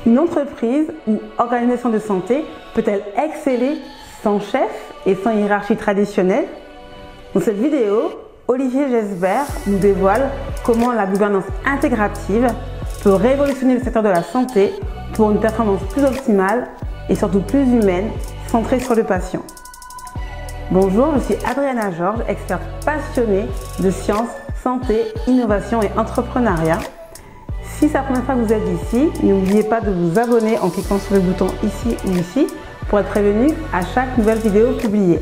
Une entreprise ou organisation de santé peut-elle exceller sans chef et sans hiérarchie traditionnelle? Dans cette vidéo, Olivier Gesbert nous dévoile comment la gouvernance intégrative peut révolutionner le secteur de la santé pour une performance plus optimale et surtout plus humaine, centrée sur le patient. Bonjour, je suis Adriana Georges, experte passionnée de sciences, santé, innovation et entrepreneuriat. Si c'est la première fois que vous êtes ici, n'oubliez pas de vous abonner en cliquant sur le bouton ici ou ici pour être prévenu à chaque nouvelle vidéo publiée.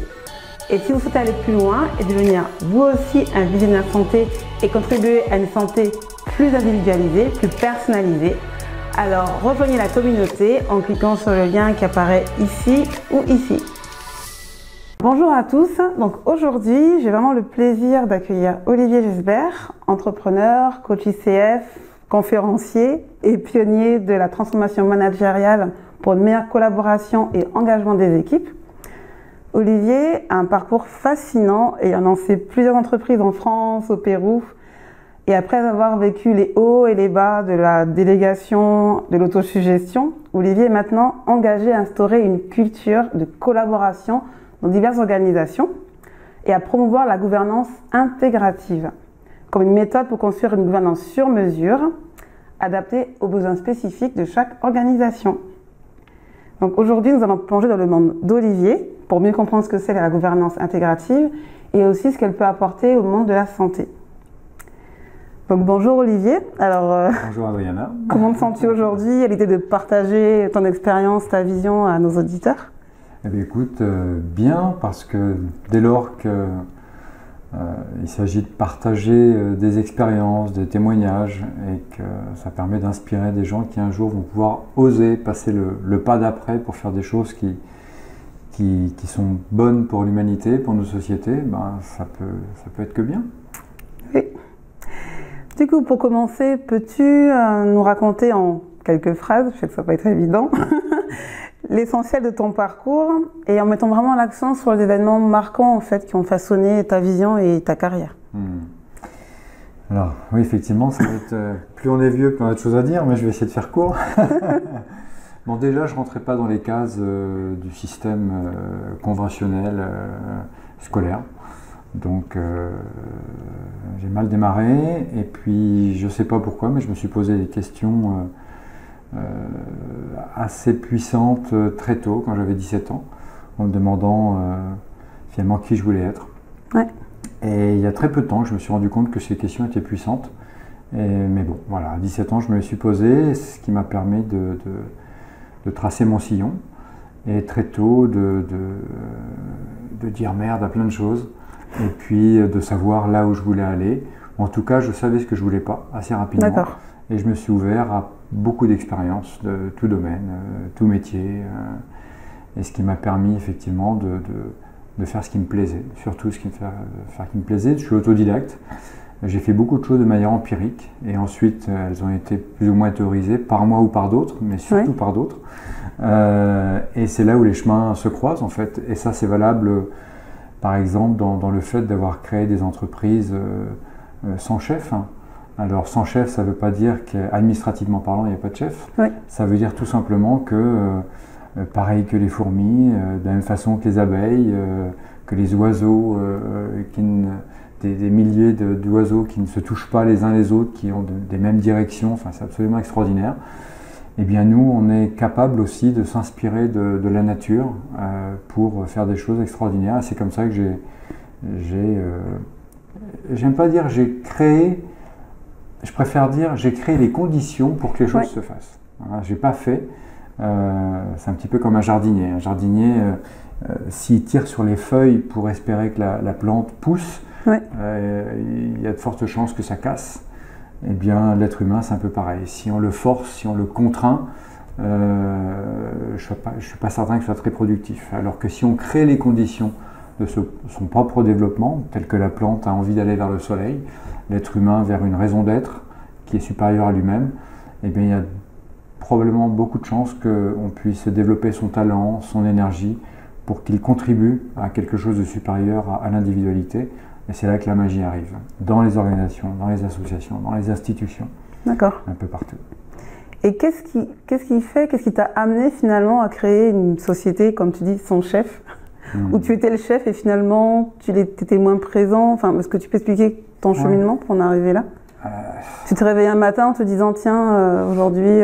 Et si vous souhaitez aller plus loin et devenir vous aussi un visionnaire santé et contribuer à une santé plus individualisée, plus personnalisée, alors rejoignez la communauté en cliquant sur le lien qui apparaît ici ou ici. Bonjour à tous, donc aujourd'hui j'ai vraiment le plaisir d'accueillir Olivier Gesbert, entrepreneur, coach ICF, conférencier et pionnier de la transformation managériale pour une meilleure collaboration et engagement des équipes. Olivier a un parcours fascinant ayant lancé plusieurs entreprises en France, au Pérou, et après avoir vécu les hauts et les bas de la délégation, de l'autosuggestion, Olivier est maintenant engagé à instaurer une culture de collaboration dans diverses organisations et à promouvoir la gouvernance intégrative comme une méthode pour construire une gouvernance sur mesure adaptée aux besoins spécifiques de chaque organisation. Donc aujourd'hui, nous allons plonger dans le monde d'Olivier pour mieux comprendre ce que c'est la gouvernance intégrative et aussi ce qu'elle peut apporter au monde de la santé. Donc bonjour Olivier. Alors, bonjour Adriana. Comment te sens-tu aujourd'hui à l'idée de partager ton expérience, ta vision à nos auditeurs? Eh bien, écoute, bien, parce que dès lors qu'il s'agit de partager des expériences, des témoignages, et que ça permet d'inspirer des gens qui un jour vont pouvoir oser passer le pas d'après pour faire des choses qui sont bonnes pour l'humanité, pour nos sociétés, ben, ça peut être que bien. Oui. Du coup, pour commencer, peux-tu nous raconter en quelques phrases, je sais que ça va pas être évident, l'essentiel de ton parcours et en mettant vraiment l'accent sur les événements marquants en fait, qui ont façonné ta vision et ta carrière. Alors oui, effectivement, ça va être, plus on est vieux, plus on a de choses à dire, mais je vais essayer de faire court. Bon, déjà, je ne rentrais pas dans les cases du système conventionnel scolaire. Donc j'ai mal démarré et puis je ne sais pas pourquoi, mais je me suis posé des questions assez puissante très tôt, quand j'avais 17 ans, en me demandant finalement qui je voulais être. Ouais. Et il y a très peu de temps que je me suis rendu compte que ces questions étaient puissantes. Mais bon, voilà, à 17 ans, je me les suis posées, ce qui m'a permis de tracer mon sillon. Et très tôt, de dire merde à plein de choses. Et puis de savoir là où je voulais aller. En tout cas, je savais ce que je voulais pas, assez rapidement. D'accord. Et je me suis ouvert à beaucoup d'expériences de tout domaine, tout métier, et ce qui m'a permis effectivement de faire ce qui me plaisait, surtout ce qui me plaisait. Je suis autodidacte, j'ai fait beaucoup de choses de manière empirique, et ensuite elles ont été plus ou moins théorisées par moi ou par d'autres, mais surtout par d'autres. Et c'est là où les chemins se croisent en fait, et ça c'est valable par exemple dans le fait d'avoir créé des entreprises sans chef. Alors sans chef, ça ne veut pas dire qu'administrativement parlant, il n'y a pas de chef. Oui. Ça veut dire tout simplement que, pareil que les fourmis, de la même façon que les abeilles, que les oiseaux, des milliers d'oiseaux qui ne se touchent pas les uns les autres, qui ont des mêmes directions, enfin c'est absolument extraordinaire. Eh bien nous, on est capable aussi de s'inspirer de la nature pour faire des choses extraordinaires. C'est comme ça que j'aime pas dire j'ai créé, je préfère dire j'ai créé les conditions pour que les choses se fassent. Voilà, j'ai pas fait, c'est un petit peu comme un jardinier. Un jardinier, s'il tire sur les feuilles pour espérer que la plante pousse, il y a de fortes chances que ça casse. Eh bien l'être humain c'est un peu pareil. Si on le force, si on le contraint, je suis pas certain que ce soit très productif. Alors que si on crée les conditions de son propre développement, tel que la plante a envie d'aller vers le soleil, l'être humain vers une raison d'être qui est supérieure à lui-même, eh bien, il y a probablement beaucoup de chances qu'on puisse développer son talent, son énergie, pour qu'il contribue à quelque chose de supérieur à l'individualité. Et c'est là que la magie arrive, dans les organisations, dans les associations, dans les institutions, d'accord, un peu partout. Et qu'est-ce qui t'a amené finalement à créer une société, comme tu dis, sans chef, où tu étais le chef et finalement tu étais moins présent? Enfin, est-ce que tu peux expliquer ton cheminement pour en arriver là? Tu te réveillais un matin en te disant tiens, aujourd'hui...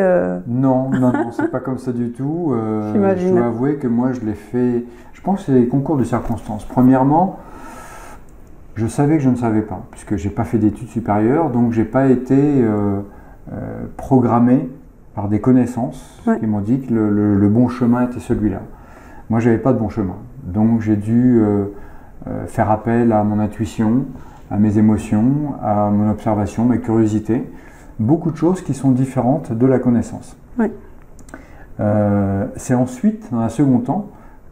Non, c'est pas comme ça du tout. J'imagine. Je dois avouer que moi je l'ai fait, je pense que c'est des concours de circonstances. Premièrement, je savais que je ne savais pas, puisque j'ai pas fait d'études supérieures, donc j'ai pas été programmé par des connaissances qui m'ont dit que le bon chemin était celui-là. Moi j'avais pas de bon chemin, donc j'ai dû faire appel à mon intuition, à mes émotions, à mon observation, ma curiosité, beaucoup de choses qui sont différentes de la connaissance. Oui. C'est ensuite, dans un second temps,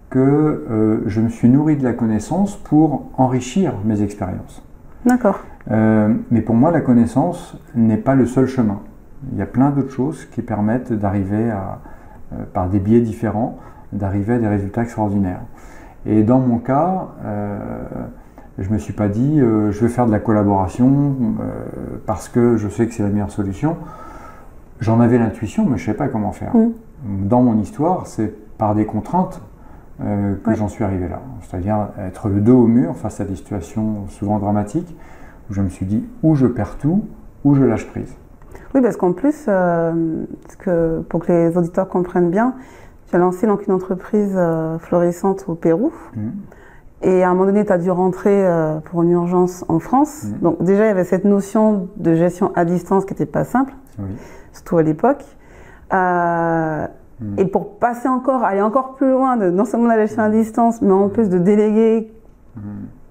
que je me suis nourri de la connaissance pour enrichir mes expériences. D'accord. Mais pour moi, la connaissance n'est pas le seul chemin. Il y a plein d'autres choses qui permettent d'arriver par des biais différents, d'arriver à des résultats extraordinaires. Et dans mon cas, je ne me suis pas dit je vais faire de la collaboration parce que je sais que c'est la meilleure solution. J'en avais l'intuition, mais je ne savais pas comment faire. Dans mon histoire, c'est par des contraintes que j'en suis arrivé là. C'est-à-dire être le dos au mur face à des situations souvent dramatiques où je me suis dit ou je perds tout ou je lâche prise. Oui, parce qu'en plus, pour que les auditeurs comprennent bien, tu as lancé donc une entreprise florissante au Pérou. Et à un moment donné, tu as dû rentrer pour une urgence en France. Donc déjà, il y avait cette notion de gestion à distance qui n'était pas simple, surtout à l'époque. Et pour aller encore plus loin, non seulement la gestion à distance, mais en plus de déléguer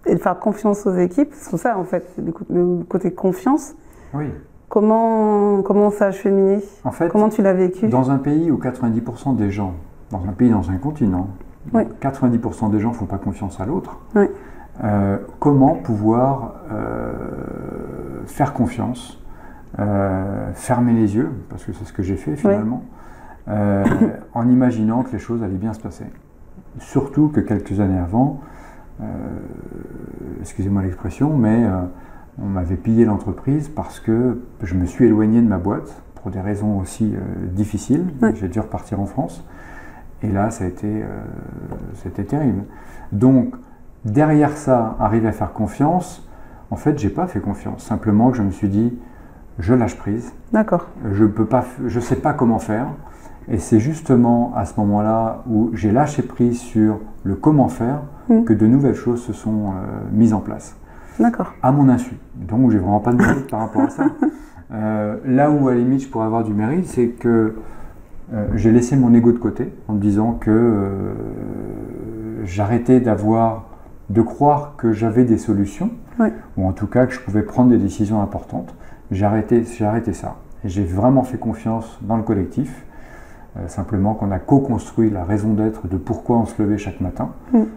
et de faire confiance aux équipes, c'est ça en fait, c'est le côté confiance. Oui. Comment ça a cheminé? En fait, comment tu l'as vécu? Dans un pays où 90% des gens, dans un continent, 90% des gens ne font pas confiance à l'autre, comment pouvoir faire confiance, fermer les yeux, parce que c'est ce que j'ai fait finalement, en imaginant que les choses allaient bien se passer. Surtout que quelques années avant, excusez-moi l'expression, mais on m'avait pillé l'entreprise parce que je me suis éloigné de ma boîte pour des raisons aussi difficiles. J'ai dû repartir en France. Et là, c'était terrible. Donc, derrière ça, arriver à faire confiance, en fait, j'ai pas fait confiance. Simplement que je me suis dit, je lâche prise. D'accord. Je sais pas comment faire. Et c'est justement à ce moment-là où j'ai lâché prise sur le comment faire que de nouvelles choses se sont mises en place. D'accord. À mon insu. Donc, j'ai vraiment pas de mérite par rapport à ça. Là où, à la limite, je pourrais avoir du mérite, c'est que j'ai laissé mon ego de côté en me disant que j'arrêtais de croire que j'avais des solutions, ou en tout cas que je pouvais prendre des décisions importantes. J'ai arrêté ça. Et j'ai vraiment fait confiance dans le collectif, simplement qu'on a co-construit la raison d'être de pourquoi on se levait chaque matin.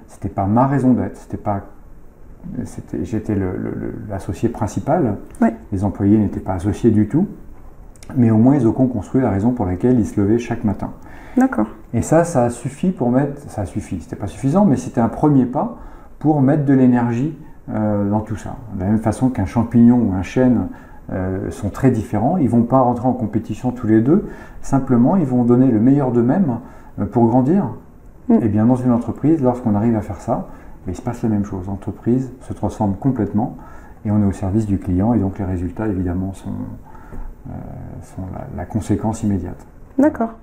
C'était pas ma raison d'être, j'étais l'associé principal, les employés n'étaient pas associés du tout. Mais au moins, ils ont construit la raison pour laquelle ils se levaient chaque matin. D'accord. Et ça a suffi c'était pas suffisant, mais c'était un premier pas pour mettre de l'énergie dans tout ça. De la même façon qu'un champignon ou un chêne sont très différents, ils ne vont pas rentrer en compétition tous les deux, simplement ils vont donner le meilleur d'eux-mêmes pour grandir. Et bien dans une entreprise, lorsqu'on arrive à faire ça, il se passe la même chose. L'entreprise se transforme complètement et on est au service du client et donc les résultats évidemment sont la conséquence immédiate. D'accord.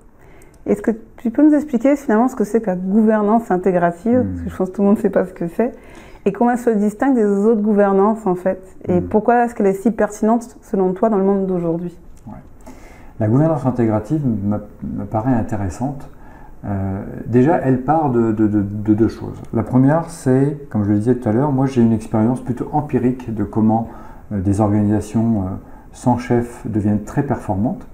Est-ce que tu peux nous expliquer finalement ce que c'est que la gouvernance intégrative? Parce que je pense que tout le monde ne sait pas ce que c'est. Et comment elle se distingue des autres gouvernances en fait? Et pourquoi est-ce qu'elle est si pertinente selon toi dans le monde d'aujourd'hui? La gouvernance intégrative me paraît intéressante. Déjà, elle part de deux choses. La première, c'est, comme je le disais tout à l'heure, moi j'ai une expérience plutôt empirique de comment des organisations sans chef deviennent très performantes.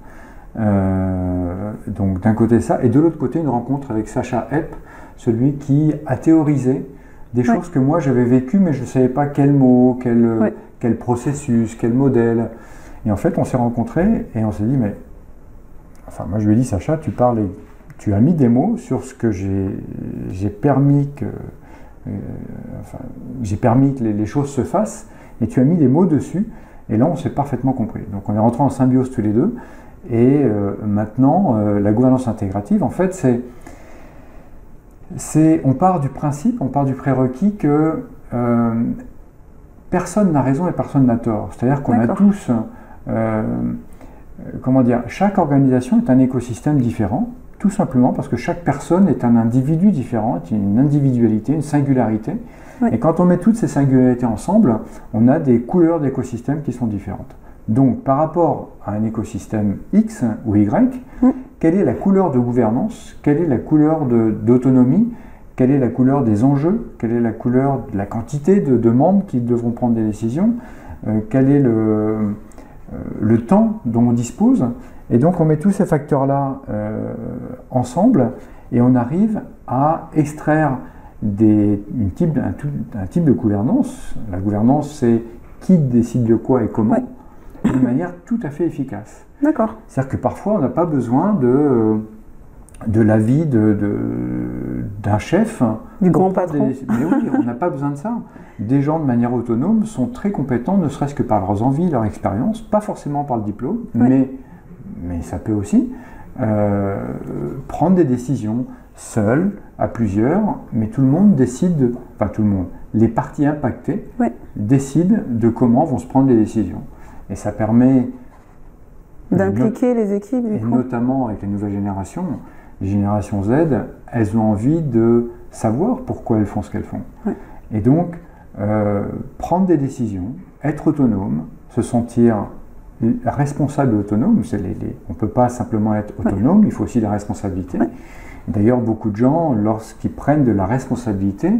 Donc d'un côté ça, et de l'autre côté une rencontre avec Sacha Epp, celui qui a théorisé des choses que moi j'avais vécues, mais je ne savais pas quel mot, quel processus, quel modèle. Et en fait, on s'est rencontrés et on s'est dit, mais... Enfin, moi je lui ai dit, Sacha, tu as mis des mots sur ce que j'ai permis que... j'ai permis que les choses se fassent, et tu as mis des mots dessus, et là on s'est parfaitement compris. Donc on est rentrés en symbiose tous les deux, Et maintenant, la gouvernance intégrative, en fait, on part du principe, on part du prérequis que personne n'a raison et personne n'a tort. C'est-à-dire qu'on a tous, comment dire, chaque organisation est un écosystème différent, tout simplement parce que chaque personne est un individu différent, une individualité, une singularité. Oui. Et quand on met toutes ces singularités ensemble, on a des couleurs d'écosystèmes qui sont différentes. Donc, par rapport à un écosystème X ou Y, quelle est la couleur de gouvernance, quelle est la couleur d'autonomie, quelle est la couleur des enjeux, quelle est la couleur de la quantité de membres qui devront prendre des décisions, quel est le temps dont on dispose. Et donc, on met tous ces facteurs-là ensemble et on arrive à extraire un type de gouvernance. La gouvernance, c'est qui décide de quoi et comment. De manière tout à fait efficace. D'accord. C'est-à-dire que parfois, on n'a pas besoin de l'avis d'un chef. Du grand patron. Mais oui, on n'a pas besoin de ça. Des gens, de manière autonome, sont très compétents, ne serait-ce que par leurs envies, leur expérience, pas forcément par le diplôme, mais ça peut aussi prendre des décisions seuls, à plusieurs, mais tout le monde décide, enfin tout le monde, les parties impactées décident de comment vont se prendre les décisions. Et ça permet d'impliquer les équipes, et notamment avec les nouvelles générations, les générations Z, elles ont envie de savoir pourquoi elles font ce qu'elles font. Et donc, prendre des décisions, être autonome, se sentir responsable et autonome, on ne peut pas simplement être autonome, il faut aussi des responsabilités. D'ailleurs, beaucoup de gens, lorsqu'ils prennent de la responsabilité,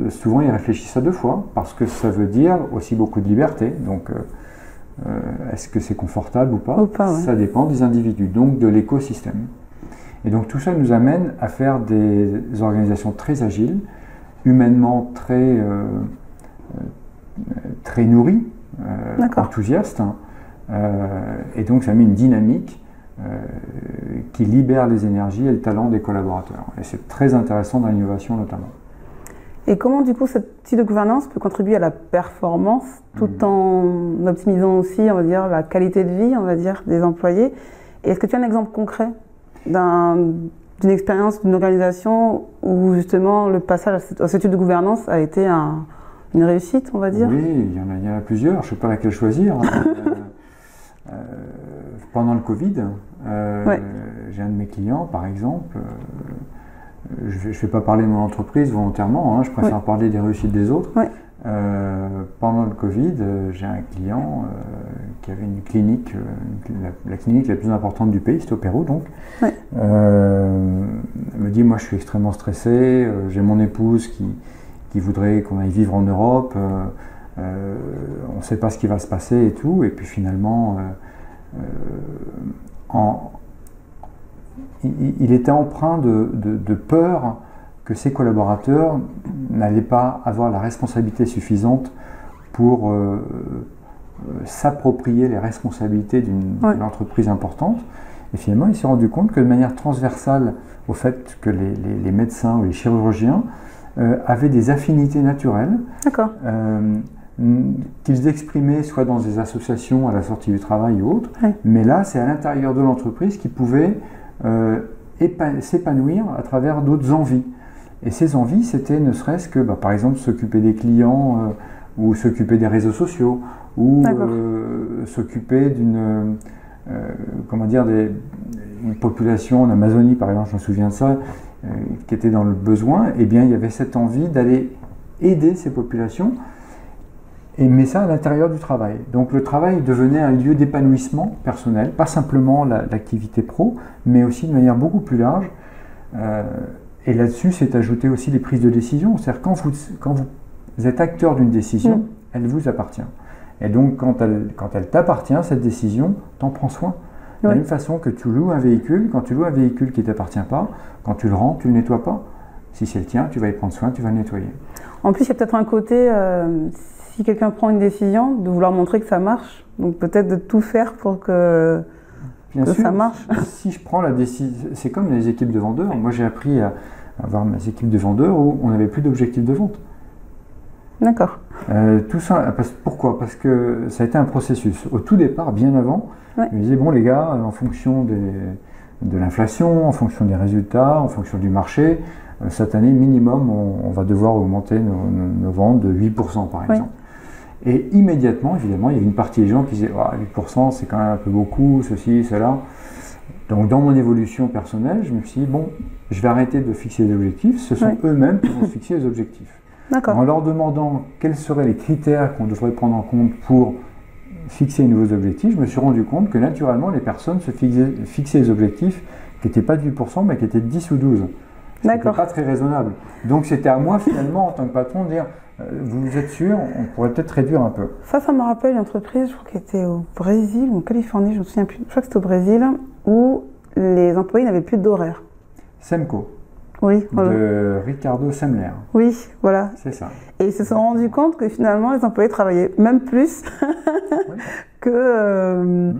souvent ils réfléchissent à deux fois, parce que ça veut dire aussi beaucoup de liberté. Donc, est-ce que c'est confortable ou pas, Ça dépend des individus, donc de l'écosystème. Et donc tout ça nous amène à faire des organisations très agiles, humainement très nourries, enthousiastes, et donc ça met une dynamique qui libère les énergies et le talent des collaborateurs. Et c'est très intéressant dans l'innovation notamment. Et comment du coup ce type de gouvernance peut contribuer à la performance tout en optimisant aussi, on va dire, la qualité de vie, on va dire, des employés? Et est-ce que tu as un exemple concret d'une expérience, d'une organisation où justement le passage à ce type de gouvernance a été une réussite, on va dire? Oui, il y en a plusieurs, je ne sais pas laquelle choisir. Pendant le Covid, j'ai un de mes clients, par exemple, je ne vais pas parler de mon entreprise volontairement, je préfère parler des réussites des autres. Pendant le Covid, j'ai un client qui avait une clinique, la clinique la plus importante du pays, c'était au Pérou donc. Il me dit, moi je suis extrêmement stressé, j'ai mon épouse qui voudrait qu'on aille vivre en Europe, on ne sait pas ce qui va se passer et tout, et puis finalement, il était empreint de peur que ses collaborateurs n'allaient pas avoir la responsabilité suffisante pour s'approprier les responsabilités d'une entreprise importante. Et finalement, il s'est rendu compte que de manière transversale au fait que les médecins ou les chirurgiens avaient des affinités naturelles qu'ils exprimaient soit dans des associations à la sortie du travail ou autres, mais là, c'est à l'intérieur de l'entreprise qu'ils pouvaient s'épanouir à travers d'autres envies. Et ces envies, c'était ne serait-ce que, par exemple, s'occuper des clients ou s'occuper des réseaux sociaux ou s'occuper d'une population en Amazonie, par exemple, je me souviens de ça, qui était dans le besoin. Eh bien, il y avait cette envie d'aller aider ces populations, mais ça à l'intérieur du travail. Donc le travail devenait un lieu d'épanouissement personnel, pas simplement l'activité pro, mais aussi de manière beaucoup plus large. Et là-dessus, c'est ajouté aussi les prises de décision. C'est-à-dire quand vous êtes acteur d'une décision, elle vous appartient. Et donc quand elle t'appartient, cette décision, t'en prends soin. De la même façon que tu loues un véhicule, quand tu loues un véhicule qui ne t'appartient pas, quand tu le rends, tu ne le nettoies pas. Si c'est le tien, tu vas y prendre soin, tu vas le nettoyer. En plus, il y a peut-être un côté, si quelqu'un prend une décision, de vouloir montrer que ça marche. Donc peut-être de tout faire pour que ça marche. Si je prends la décision, c'est comme les équipes de vendeurs. Moi, j'ai appris à avoir mes équipes de vendeurs où on n'avait plus d'objectif de vente. D'accord. Tout ça, pourquoi? Parce que ça a été un processus. Au tout départ, bien avant, Ouais. je me disais, bon les gars, en fonction de l'inflation, en fonction des résultats, en fonction du marché, cette année, minimum, on va devoir augmenter nos ventes de 8% par exemple. Et immédiatement, évidemment, il y avait une partie des gens qui disaient, oh, 8% c'est quand même un peu beaucoup, ceci, cela. Donc dans mon évolution personnelle, je me suis dit, bon, je vais arrêter de fixer des objectifs, ce sont eux-mêmes qui vont fixer les objectifs. En leur demandant quels seraient les critères qu'on devrait prendre en compte pour fixer de nouveaux objectifs, je me suis rendu compte que naturellement les personnes se fixaient des objectifs qui n'étaient pas de 8% mais qui étaient de 10 ou 12. Ce n'était pas très raisonnable. Donc c'était à moi finalement en tant que patron de dire, vous êtes sûr, on pourrait peut-être réduire un peu. Ça me rappelle une entreprise, je crois qu'elle était au Brésil ou en Californie, je ne me souviens plus, je crois que c'était au Brésil, où les employés n'avaient plus d'horaire. Semco. Oui, voilà. De Ricardo Semler. Oui, voilà. C'est ça. Et ils se sont rendus compte que finalement les employés travaillaient même plus que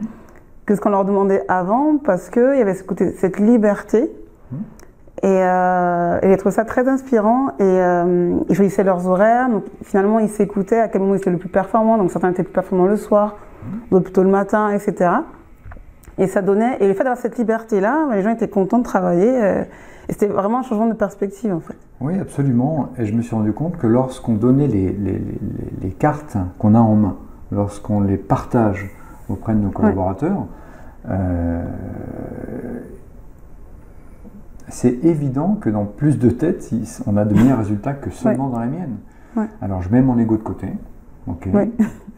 ce qu'on leur demandait avant, parce qu'il y avait cette liberté. Et j'ai trouvé ça très inspirant. Et ils choisissaient leurs horaires. Donc finalement, ils s'écoutaient à quel moment ils étaient le plus performants. Donc certains étaient plus performants le soir, d'autres plutôt le matin, etc. Et ça donnait. Et le fait d'avoir cette liberté-là, les gens étaient contents de travailler. Et c'était vraiment un changement de perspective, en fait. Oui, absolument. Et je me suis rendu compte que lorsqu'on donnait les cartes qu'on a en main, lorsqu'on les partage auprès de nos collaborateurs, c'est évident que dans plus de têtes, on a de meilleurs résultats que seulement dans la mienne. Alors je mets mon ego de côté,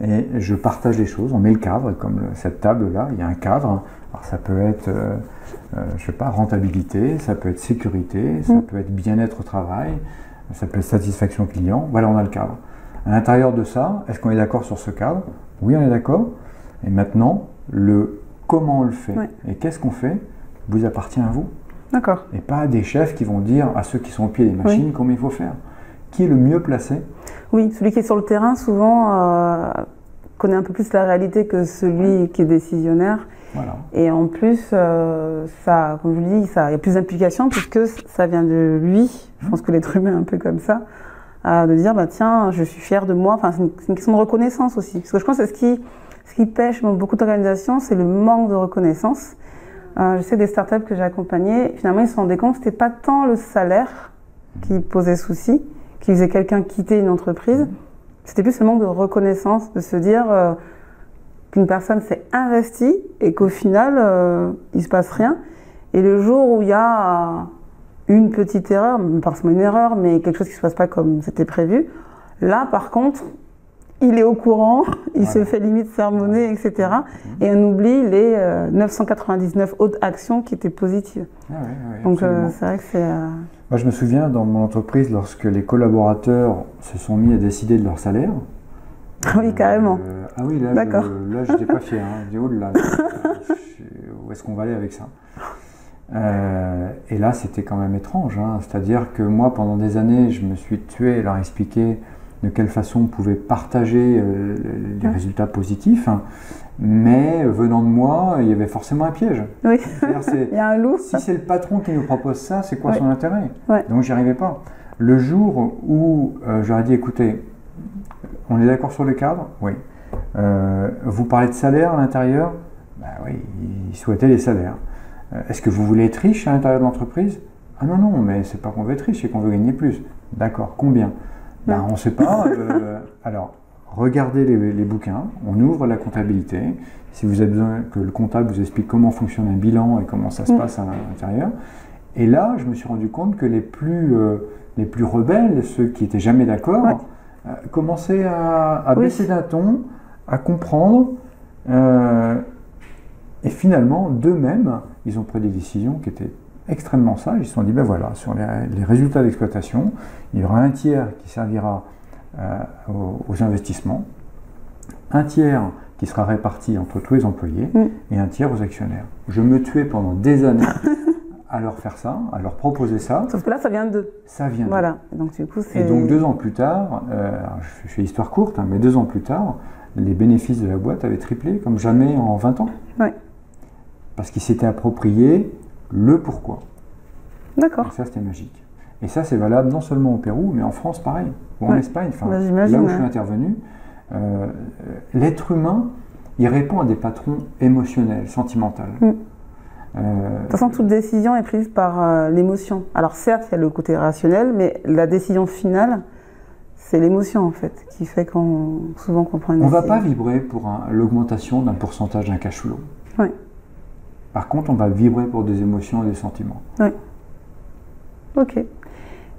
et je partage les choses, on met le cadre, comme cette table-là, il y a un cadre. Alors ça peut être, je sais pas, rentabilité, ça peut être sécurité, ça peut être bien-être au travail, ça peut être satisfaction client, voilà, on a le cadre. À l'intérieur de ça, est-ce qu'on est d'accord sur ce cadre? Oui, on est d'accord. Et maintenant, le comment on le fait et qu'est-ce qu'on fait vous appartient à vous. D'accord. Et pas à des chefs qui vont dire à ceux qui sont au pied des machines comment il faut faire. Qui est le mieux placé? Oui, celui qui est sur le terrain, souvent, connaît un peu plus la réalité que celui qui est décisionnaire. Voilà. Et en plus, ça, comme je vous le dis, il y a plus d'implication puisque ça vient de lui. Je pense que l'être humain est un peu comme ça. De dire, bah, tiens, je suis fier de moi. Enfin, c'est une question de reconnaissance aussi. Parce que je pense que ce qui pêche dans beaucoup d'organisations, c'est le manque de reconnaissance. Je sais des startups que j'ai accompagnées, finalement, ils se rendaient compte que ce n'était pas tant le salaire qui posait souci, qui faisait quelqu'un quitter une entreprise. C'était plus le manque de reconnaissance, de se dire qu'une personne s'est investie et qu'au final, il ne se passe rien. Et le jour où il y a une petite erreur, pas forcément une erreur, mais quelque chose qui ne se passe pas comme c'était prévu, là, par contre, il est au courant, il se fait limite sermonner, etc. Et on oublie les 999 autres actions qui étaient positives. Donc c'est vrai que c'est... Moi, je me souviens dans mon entreprise, lorsque les collaborateurs se sont mis à décider de leur salaire. Oui, carrément. Ah oui, là, je n'étais pas fier. Hein. Je dis, oh là, où est-ce qu'on va aller avec ça? Et là, c'était quand même étrange. Hein. C'est-à-dire que moi, pendant des années, je me suis tué à leur expliquer de quelle façon on pouvait partager les résultats positifs, hein. Mais venant de moi, il y avait forcément un piège. Oui, il y a un loup. Si c'est le patron qui nous propose ça, c'est quoi son intérêt? Donc j'y arrivais pas. Le jour où j'aurais dit, écoutez, on est d'accord sur le cadre? Oui. Vous parlez de salaire à l'intérieur? Ben oui, ils souhaitaient les salaires. Est-ce que vous voulez être riche à l'intérieur de l'entreprise? Ah non, non, mais c'est pas qu'on veut être riche, c'est qu'on veut gagner plus. D'accord, combien? Ben, on ne sait pas. Alors, regardez les bouquins, on ouvre la comptabilité. Si vous avez besoin que le comptable vous explique comment fonctionne un bilan et comment ça se passe à l'intérieur. Et là, je me suis rendu compte que les plus rebelles, ceux qui n'étaient jamais d'accord, commençaient à baisser d'un ton, à comprendre. Et finalement, d'eux-mêmes, ils ont pris des décisions qui étaient extrêmement sages. Ils se sont dit, ben voilà, sur les résultats d'exploitation, il y aura un tiers qui servira aux investissements, un tiers qui sera réparti entre tous les employés et un tiers aux actionnaires. Je me tuais pendant des années à leur faire ça, à leur proposer ça. Sauf que là, ça vient d'eux. Ça vient d'eux. Voilà. Donc, du coup, et donc 2 ans plus tard, je fais histoire courte, hein, mais 2 ans plus tard, les bénéfices de la boîte avaient triplé comme jamais en 20 ans. Oui. Parce qu'ils s'étaient appropriés le pourquoi. D'accord. Et ça, c'était magique. Et ça, c'est valable non seulement au Pérou, mais en France, pareil, ou en Espagne. Enfin, là où je suis intervenu, l'être humain, il répond à des patrons émotionnels, sentimentaux. De toute façon, toute décision est prise par l'émotion. Alors certes, il y a le côté rationnel, mais la décision finale, c'est l'émotion en fait, qui fait souvent qu'on prend une décision. On ne va pas vibrer pour l'augmentation d'un pourcentage d'un cash flow. Oui. Par contre, on va vibrer pour des émotions et des sentiments. Oui. Ok.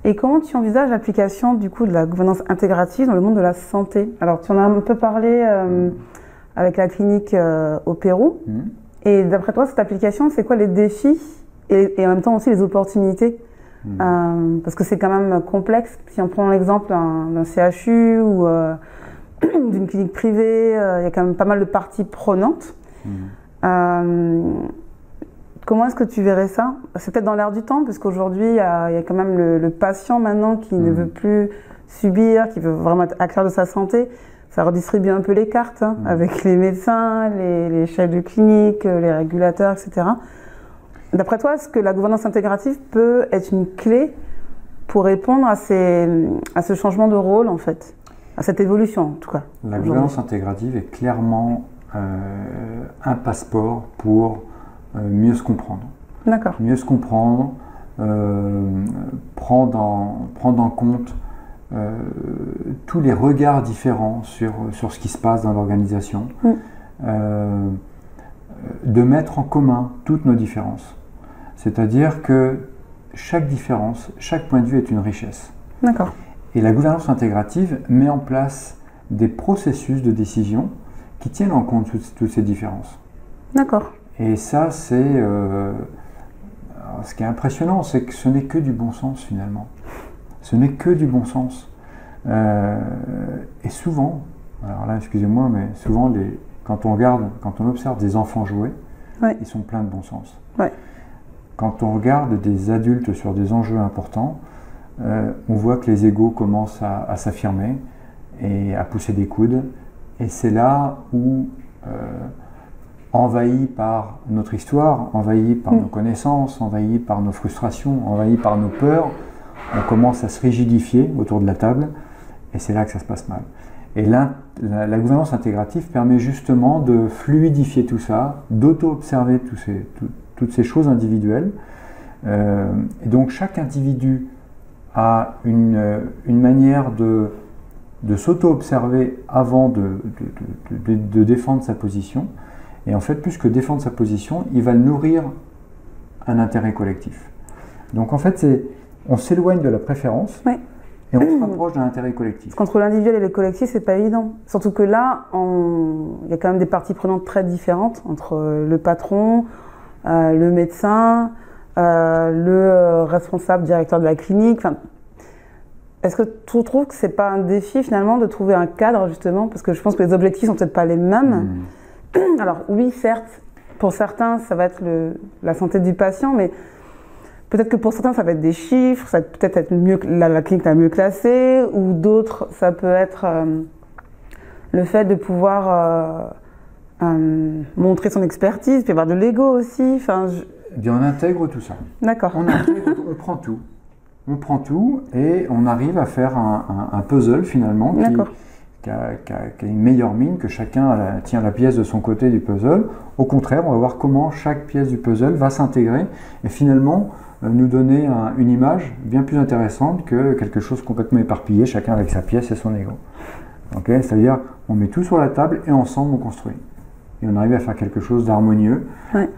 Et comment tu envisages l'application du coup de la gouvernance intégrative dans le monde de la santé? Alors tu en as un peu parlé avec la clinique au Pérou. Et d'après toi, cette application, c'est quoi les défis et en même temps aussi les opportunités? Parce que c'est quand même complexe. Si on prend l'exemple d'un CHU ou d'une clinique privée, il y a quand même pas mal de parties prenantes. Comment est-ce que tu verrais ça? C'est peut-être dans l'air du temps, parce qu'aujourd'hui, il y a quand même le patient maintenant qui ne veut plus subir, qui veut vraiment être acteur de sa santé. Ça redistribue un peu les cartes avec les médecins, les chefs de clinique, les régulateurs, etc. D'après toi, est-ce que la gouvernance intégrative peut être une clé pour répondre à ce changement de rôle, en fait, à cette évolution, en tout cas? La gouvernance intégrative est clairement un passeport pour mieux se comprendre. D'accord. Mieux se comprendre, prendre en compte tous les regards différents sur ce qui se passe dans l'organisation, de mettre en commun toutes nos différences. C'est-à-dire que chaque différence, chaque point de vue est une richesse. D'accord. Et la gouvernance intégrative met en place des processus de décision qui tiennent en compte toutes ces différences. D'accord. Et ça, c'est... ce qui est impressionnant, c'est que ce n'est que du bon sens, finalement. Ce n'est que du bon sens. Et souvent, alors là, excusez-moi, mais souvent, quand on observe des enfants jouer, ils sont pleins de bon sens. Ouais. Quand on regarde des adultes sur des enjeux importants, on voit que les égos commencent à s'affirmer et à pousser des coudes. Et c'est là où, envahis par notre histoire, envahis par nos connaissances, envahis par nos frustrations, envahis par nos peurs, on commence à se rigidifier autour de la table, et c'est là que ça se passe mal. Et là, la gouvernance intégrative permet justement de fluidifier tout ça, d'auto-observer toutes ces choses individuelles. Et donc chaque individu a une manière de s'auto-observer avant de défendre sa position. Et en fait, plus que défendre sa position, il va nourrir un intérêt collectif. Donc en fait, on s'éloigne de la préférence et on se rapproche d'un intérêt collectif. Parce qu'entre l'individuel et le collectif, c'est pas évident. Surtout que là, il y a quand même des parties prenantes très différentes entre le patron, le médecin, le responsable directeur de la clinique. Enfin, est-ce que tu trouves que c'est pas un défi finalement de trouver un cadre justement? Parce que je pense que les objectifs sont peut-être pas les mêmes. Alors oui, certes, pour certains, ça va être la santé du patient, mais peut-être que pour certains, ça va être des chiffres, ça va peut-être être la clinique la mieux classée, ou d'autres, ça peut être le fait de pouvoir montrer son expertise, puis avoir de l'ego aussi. Enfin, on intègre tout ça. D'accord. On prend tout. On prend tout et on arrive à faire un puzzle finalement qui a une meilleure mine, que chacun tient la pièce de son côté du puzzle. Au contraire, on va voir comment chaque pièce du puzzle va s'intégrer et finalement nous donner une image bien plus intéressante que quelque chose complètement éparpillé, chacun avec sa pièce et son ego. Okay, c'est-à-dire, on met tout sur la table et ensemble on construit. Et on arrive à faire quelque chose d'harmonieux. Ouais.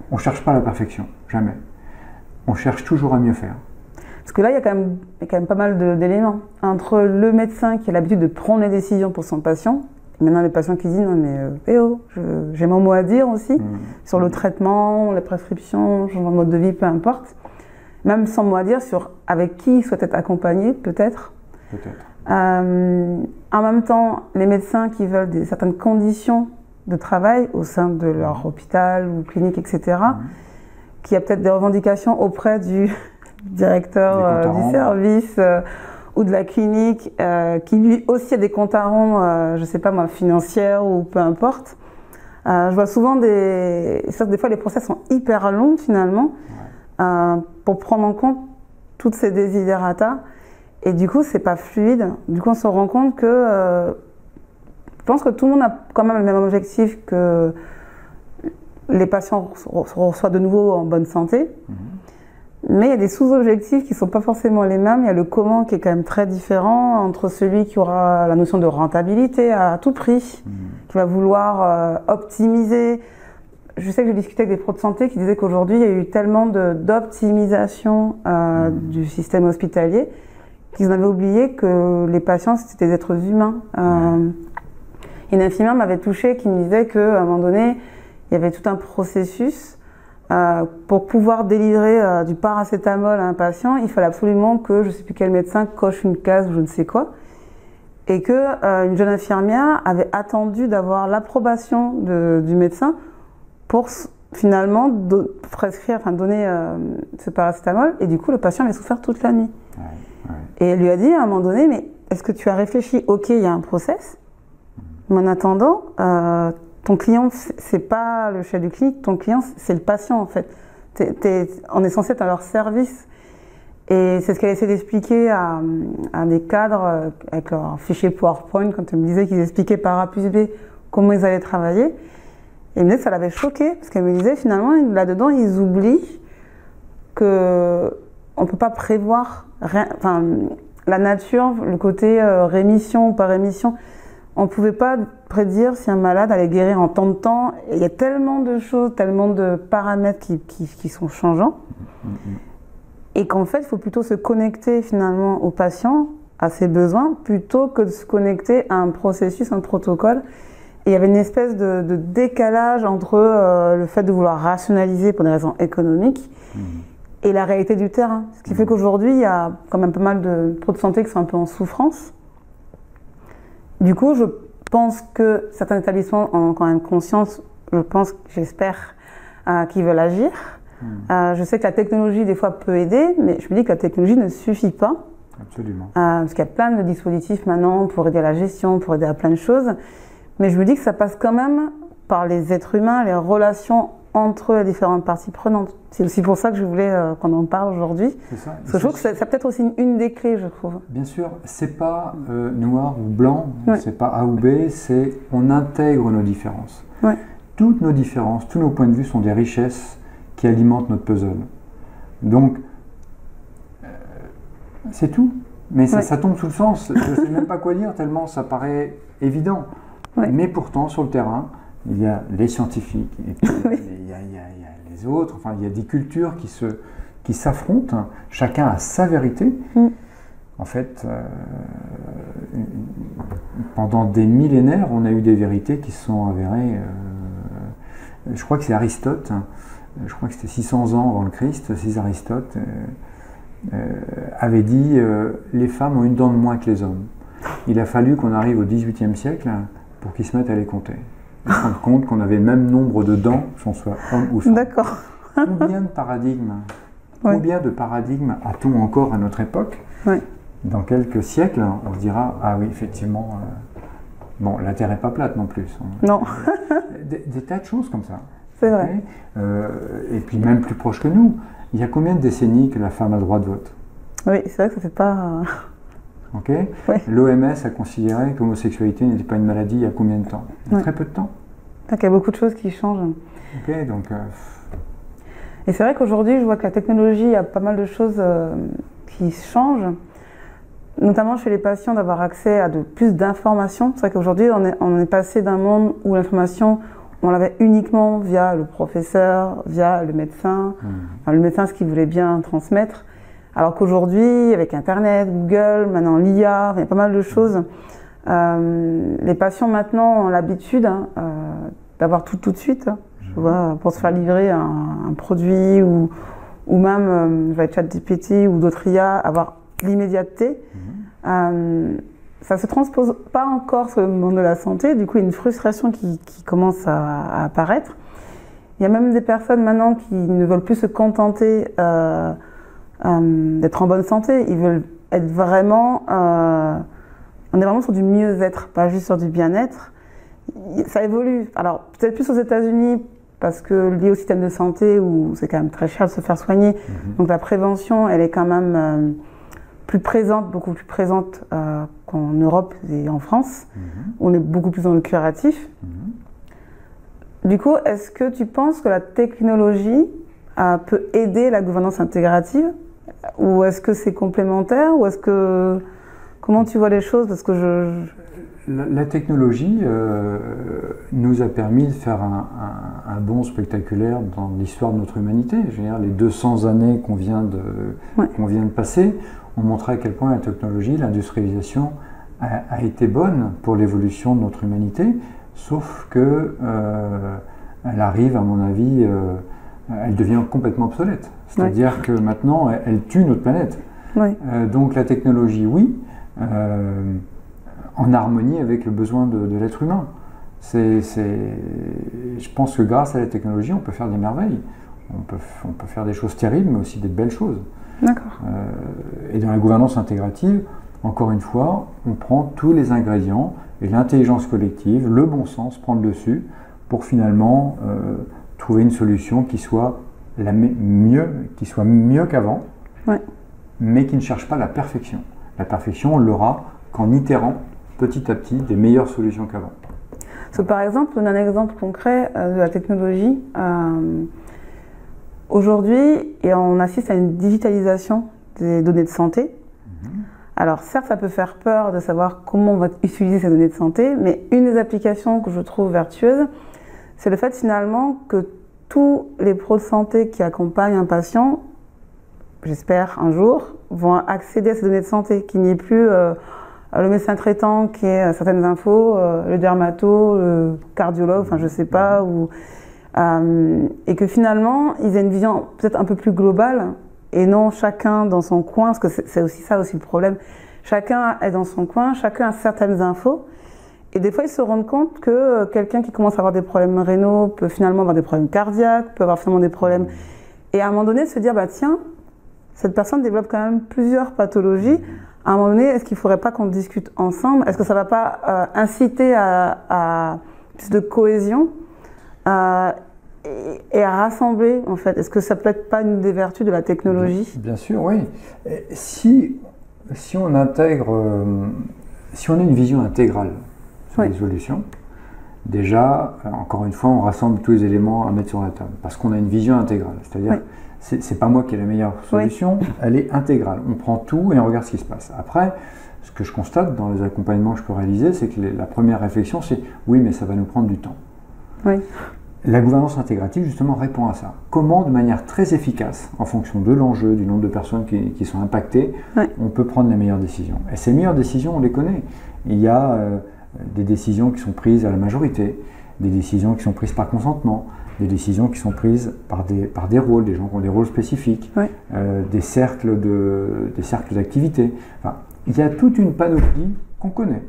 On ne cherche pas la perfection, jamais. On cherche toujours à mieux faire. Parce que là, il y a quand même pas mal d'éléments. Entre le médecin qui a l'habitude de prendre les décisions pour son patient, et maintenant les patients qui disent « Non mais j'ai mon mot à dire aussi sur le traitement, les prescriptions, changement de mode de vie, peu importe. » Même sans mot à dire sur avec qui il souhaite être accompagné, peut-être. En même temps, les médecins qui veulent certaines conditions de travail au sein de leur hôpital ou clinique, etc., qui a peut-être des revendications auprès du directeur du service ou de la clinique, qui lui aussi a des comptes à rendre, je ne sais pas moi, financières ou peu importe. Je vois souvent des fois les process sont hyper longs finalement, pour prendre en compte toutes ces desiderata. Et du coup, c'est pas fluide. Du coup, on se rend compte que je pense que tout le monde a quand même le même objectif, que les patients soient de nouveau en bonne santé. Mais il y a des sous-objectifs qui ne sont pas forcément les mêmes. Il y a le comment qui est quand même très différent entre celui qui aura la notion de rentabilité à tout prix, qui va vouloir optimiser. Je sais que j'ai discuté avec des pros de santé qui disaient qu'aujourd'hui, il y a eu tellement d'optimisation du système hospitalier qu'ils avaient oublié que les patients, c'était des êtres humains. Une infirmière m'avait touchée qui me disait qu'à un moment donné, il y avait tout un processus pour pouvoir délivrer du paracétamol à un patient. Il fallait absolument que je ne sais plus quel médecin coche une case ou je ne sais quoi. Et qu'une jeune infirmière avait attendu d'avoir l'approbation du médecin pour finalement prescrire, enfin donner ce paracétamol. Et du coup, le patient avait souffert toute la nuit. Et elle lui a dit à un moment donné, mais est-ce que tu as réfléchi? Ok, il y a un process, mais en attendant, ton client, c'est pas le chef du clinique, ton client, c'est le patient en fait. On est censé être à leur service. Et c'est ce qu'elle essaie d'expliquer à des cadres avec leur fichier PowerPoint, quand elle me disait qu'ils expliquaient par A plus B comment ils allaient travailler. Et elle me disait que ça l'avait choquée, parce qu'elle me disait finalement, là-dedans, ils oublient qu'on ne peut pas prévoir rien, enfin, la nature, le côté rémission ou pas rémission. On ne pouvait pas prédire si un malade allait guérir en tant de temps. Et il y a tellement de choses, tellement de paramètres qui sont changeants. Et qu'en fait, il faut plutôt se connecter finalement au patient, à ses besoins, plutôt que de se connecter à un processus, un protocole. Et il y avait une espèce de décalage entre le fait de vouloir rationaliser pour des raisons économiques et la réalité du terrain. Ce qui fait qu'aujourd'hui, il y a quand même pas mal de pros de santé qui sont un peu en souffrance. Du coup, je pense que certains établissements ont quand même conscience, j'espère, qu'ils veulent agir. Je sais que la technologie, des fois, peut aider, mais je me dis que la technologie ne suffit pas. Absolument. Parce qu'il y a plein de dispositifs maintenant pour aider à la gestion, pour aider à plein de choses. Mais je me dis que ça passe quand même par les êtres humains, les relations entre les différentes parties prenantes. C'est aussi pour ça que je voulais qu'on en parle aujourd'hui. C'est ça. Parce que je trouve que c'est peut-être aussi une des clés, je trouve. Bien sûr, c'est pas noir ou blanc, c'est pas A ou B, c'est on intègre nos différences. Toutes nos différences, tous nos points de vue sont des richesses qui alimentent notre puzzle. Donc, c'est tout. Mais ça tombe sous le sens. Je ne sais même pas quoi dire tellement ça paraît évident. Mais pourtant, sur le terrain, il y a les scientifiques, et puis, il y a les autres, enfin, il y a des cultures qui s'affrontent, chacun a sa vérité. En fait, pendant des millénaires, on a eu des vérités qui se sont avérées. Je crois que c'est Aristote, je crois que c'était 600 ans avant le Christ, c'est Aristote, avait dit les femmes ont une dent de moins que les hommes. Il a fallu qu'on arrive au XVIIIe siècle pour qu'ils se mettent à les compter. Ils se rendent compte qu'on avait le même nombre de dents, qu'on soit homme ou femme. D'accord. Combien de paradigmes a-t-on encore à notre époque? Dans quelques siècles, on se dira, ah oui, effectivement, bon, la Terre n'est pas plate non plus. Non. Des tas de choses comme ça. C'est vrai. Et puis même plus proche que nous, il y a combien de décennies que la femme a le droit de vote? Oui, c'est vrai que ça fait pas... L'OMS a considéré que l'homosexualité n'était pas une maladie il y a combien de temps? Il y a très peu de temps. Donc il y a beaucoup de choses qui changent. Donc, et c'est vrai qu'aujourd'hui, je vois que la technologie, il y a pas mal de choses qui changent, notamment chez les patients, d'avoir accès à plus d'informations. C'est vrai qu'aujourd'hui, on est passé d'un monde où l'information, on l'avait uniquement via le professeur, via le médecin, enfin, le médecin, ce qu'il voulait bien transmettre. Alors qu'aujourd'hui, avec Internet, Google, maintenant l'IA, il y a pas mal de choses. Les patients maintenant ont l'habitude d'avoir tout de suite. Je vois, pour se faire livrer un produit ou même avec ChatGPT ou d'autres IA, avoir l'immédiateté. Ça ne se transpose pas encore sur le monde de la santé. Du coup, il y a une frustration qui commence à apparaître. Il y a même des personnes maintenant qui ne veulent plus se contenter d'être en bonne santé. Ils veulent être vraiment... on est vraiment sur du mieux-être, pas juste sur du bien-être. Ça évolue. Alors, peut-être plus aux États-Unis, parce que lié au système de santé où c'est quand même très cher de se faire soigner, donc la prévention, elle est quand même plus présente, beaucoup plus présente qu'en Europe et en France. On est beaucoup plus dans le curatif. Du coup, est-ce que tu penses que la technologie peut aider la gouvernance intégrative, ou est-ce que c'est complémentaire, ou est-ce que comment tu vois les choses? Parce que la technologie nous a permis de faire un bond spectaculaire dans l'histoire de notre humanité. Je veux dire, les 200 années qu'on vient de passer ont montré à quel point la technologie, l'industrialisation a été bonne pour l'évolution de notre humanité, sauf que elle arrive, à mon avis, elle devient complètement obsolète. C'est-à-dire que maintenant, elle tue notre planète. Donc la technologie, oui, en harmonie avec le besoin de l'être humain. Je pense que grâce à la technologie, on peut faire des merveilles. On peut faire des choses terribles, mais aussi des belles choses. D'accord. Et dans la gouvernance intégrative, encore une fois, on prend tous les ingrédients et l'intelligence collective, le bon sens prend le dessus pour finalement trouver une solution qui soit mieux qu'avant, mais qui ne cherche pas la perfection. La perfection, on l'aura qu'en itérant petit à petit des meilleures solutions qu'avant. Par exemple, on a un exemple concret de la technologie. Aujourd'hui, on assiste à une digitalisation des données de santé. Alors certes, ça peut faire peur de savoir comment on va utiliser ces données de santé, mais une des applications que je trouve vertueuse, c'est le fait finalement que tous les pros de santé qui accompagnent un patient, j'espère un jour, vont accéder à ces données de santé, qu'il n'y ait plus le médecin traitant qui ait certaines infos, le dermato, le cardiologue, enfin je ne sais pas, et que finalement ils aient une vision peut-être un peu plus globale et non chacun dans son coin, parce que c'est aussi ça aussi le problème. Chacun est dans son coin, chacun a certaines infos. Et des fois, ils se rendent compte que quelqu'un qui commence à avoir des problèmes rénaux peut finalement avoir des problèmes cardiaques, peut avoir finalement des problèmes. Et à un moment donné, se dire, bah tiens, cette personne développe quand même plusieurs pathologies. À un moment donné, est-ce qu'il ne faudrait pas qu'on discute ensemble? Est-ce que ça ne va pas inciter à plus de cohésion et à rassembler, en fait? Est-ce que ça peut être pas une des vertus de la technologie? Bien sûr, oui. Si on intègre, si on a une vision intégrale sur les solutions, déjà, encore une fois, on rassemble tous les éléments à mettre sur la table, parce qu'on a une vision intégrale. C'est-à-dire, c'est pas moi qui ai la meilleure solution, elle est intégrale. On prend tout et on regarde ce qui se passe. Après, ce que je constate dans les accompagnements que je peux réaliser, c'est que la première réflexion, c'est oui, mais ça va nous prendre du temps. La gouvernance intégrative, justement, répond à ça. Comment, de manière très efficace, en fonction de l'enjeu, du nombre de personnes qui sont impactées, on peut prendre les meilleures décisions. Et ces meilleures décisions, on les connaît. Il y a des décisions qui sont prises à la majorité, des décisions qui sont prises par consentement, des décisions qui sont prises par des rôles, des gens qui ont des rôles spécifiques, des cercles d'activité. Enfin, il y a toute une panoplie qu'on connaît,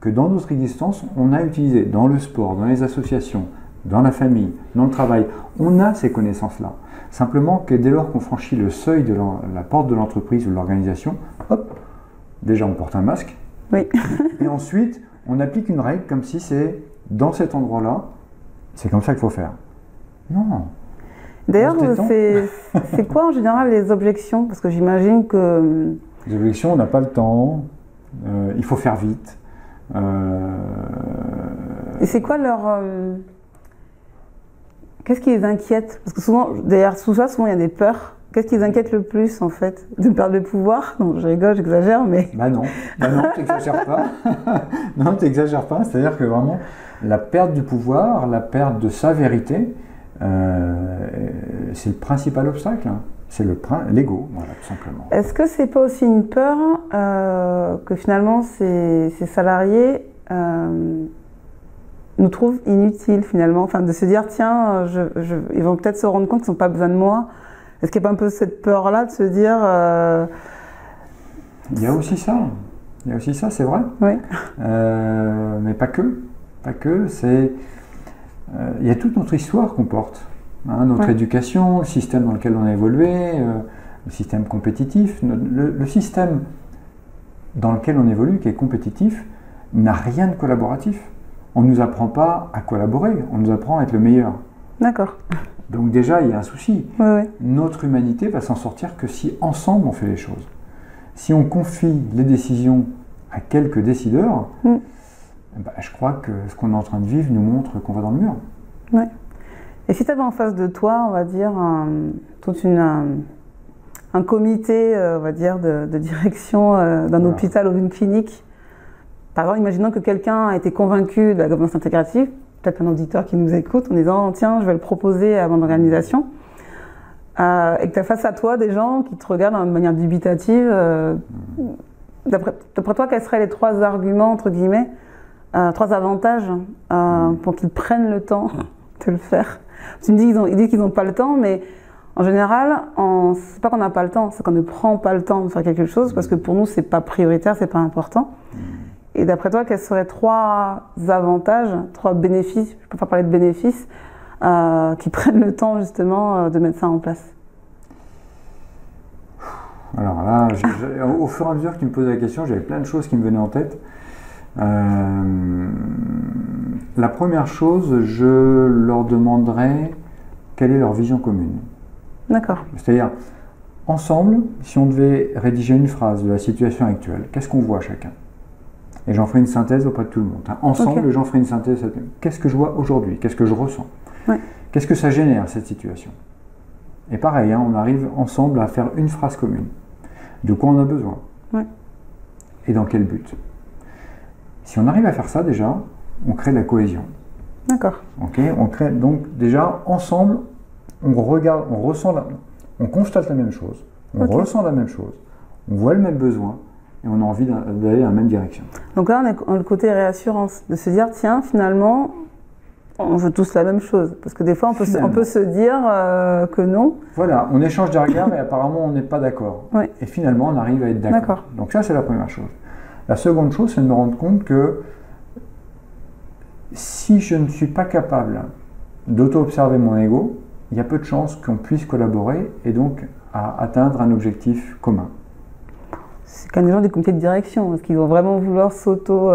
que dans notre existence, on a utilisé dans le sport, dans les associations, dans la famille, dans le travail. On a ces connaissances-là. Simplement que dès lors qu'on franchit le seuil de la porte de l'entreprise ou de l'organisation, hop, déjà on porte un masque, et ensuite on applique une règle comme si c'est dans cet endroit-là, c'est comme ça qu'il faut faire. Non. D'ailleurs, c'est quoi en général les objections? Parce que j'imagine que... Les objections, on n'a pas le temps, il faut faire vite. Et c'est quoi leur... Qu'est-ce qui les inquiète? Parce que souvent, derrière tout ça, souvent il y a des peurs. Qu'est-ce qui les inquiète le plus en fait? De perdre le pouvoir? Non, je rigole, j'exagère, mais... Bah non, t'exagères pas. Non, t'exagères pas. C'est-à-dire que vraiment, la perte du pouvoir, la perte de sa vérité, c'est le principal obstacle. C'est l'ego, voilà, tout simplement. Est-ce que c'est pas aussi une peur que finalement ces salariés nous trouvent inutiles finalement, enfin de se dire tiens, ils vont peut-être se rendre compte qu'ils n'ont pas besoin de moi. Est-ce qu'il n'y a pas un peu cette peur-là de se dire Il y a aussi ça, c'est vrai. Mais pas que. Il y a toute notre histoire qu'on porte. Notre éducation, le système dans lequel on a évolué, le système compétitif. Le système dans lequel on évolue, qui est compétitif, n'a rien de collaboratif. On ne nous apprend pas à collaborer, on nous apprend à être le meilleur. D'accord. Donc déjà, il y a un souci. Oui, oui. Notre humanité va s'en sortir que si ensemble on fait les choses. Si on confie les décisions à quelques décideurs, je crois que ce qu'on est en train de vivre nous montre qu'on va dans le mur. Ouais. Et si tu avais en face de toi, on va dire, un comité, on va dire, de direction d'un hôpital ou d'une clinique, par exemple, imaginons que quelqu'un a été convaincu de la gouvernance intégrative, peut-être un auditeur qui nous écoute en disant « Tiens, je vais le proposer à mon organisation », et que tu as face à toi des gens qui te regardent de manière dubitative. D'après toi, quels seraient les 3 arguments, entre guillemets, 3 avantages pour qu'ils prennent le temps de le faire? Tu me dis ils disent qu'ils n'ont pas le temps, mais en général, c'est pas qu'on n'a pas le temps, c'est qu'on ne prend pas le temps de faire quelque chose parce que pour nous, c'est pas prioritaire, c'est pas important. Et d'après toi, quels seraient 3 avantages, 3 bénéfices, je peux pas parler de bénéfices, qui prennent le temps justement de mettre ça en place? Alors là, au fur et à mesure que tu me posais la question, j'avais plein de choses qui me venaient en tête. La première chose, je leur demanderais quelle est leur vision commune. D'accord. C'est-à-dire, ensemble, si on devait rédiger une phrase de la situation actuelle, qu'est-ce qu'on voit chacun? Et j'en ferai une synthèse auprès de tout le monde. Ensemble, j'en ferai une synthèse. Qu'est-ce que je vois aujourd'hui? Qu'est-ce que je ressens? Qu'est-ce que ça génère, cette situation? Et pareil, on arrive ensemble à faire une phrase commune. De quoi on a besoin? Et dans quel but? Si on arrive à faire ça, déjà, on crée de la cohésion. D'accord. On crée, donc, déjà, ensemble, on regarde, on constate la même chose, on ressent la même chose, on voit le même besoin, et on a envie d'aller dans la même direction. Donc là, on a le côté réassurance, de se dire, tiens, finalement, on veut tous la même chose. Parce que des fois, on peut se dire que non. Voilà, on échange des regards et apparemment, on n'est pas d'accord. Et finalement, on arrive à être d'accord. Donc ça, c'est la première chose. La seconde chose, c'est de me rendre compte que si je ne suis pas capable d'auto-observer mon ego, il y a peu de chances qu'on puisse collaborer et donc à atteindre un objectif commun. C'est quand les gens des comités de direction, parce qu'ils vont vraiment vouloir s'auto...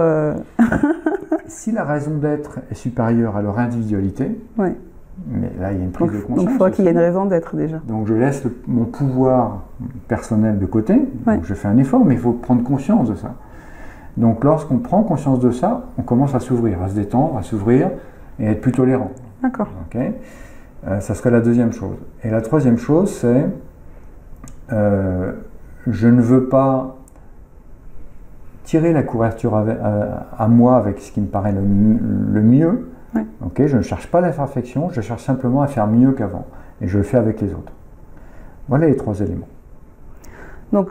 Si la raison d'être est supérieure à leur individualité, mais là il y a une prise de conscience. Donc il faut qu'il y ait une raison d'être déjà. Donc je laisse mon pouvoir personnel de côté, donc je fais un effort, mais il faut prendre conscience de ça. Donc lorsqu'on prend conscience de ça, on commence à s'ouvrir, à se détendre, à s'ouvrir et à être plus tolérant. D'accord. Ça serait la deuxième chose. Et la troisième chose, c'est je ne veux pas tirer la couverture à moi avec ce qui me paraît le mieux. Je ne cherche pas la perfection, je cherche simplement à faire mieux qu'avant. Et je le fais avec les autres. Voilà les 3 éléments. Donc,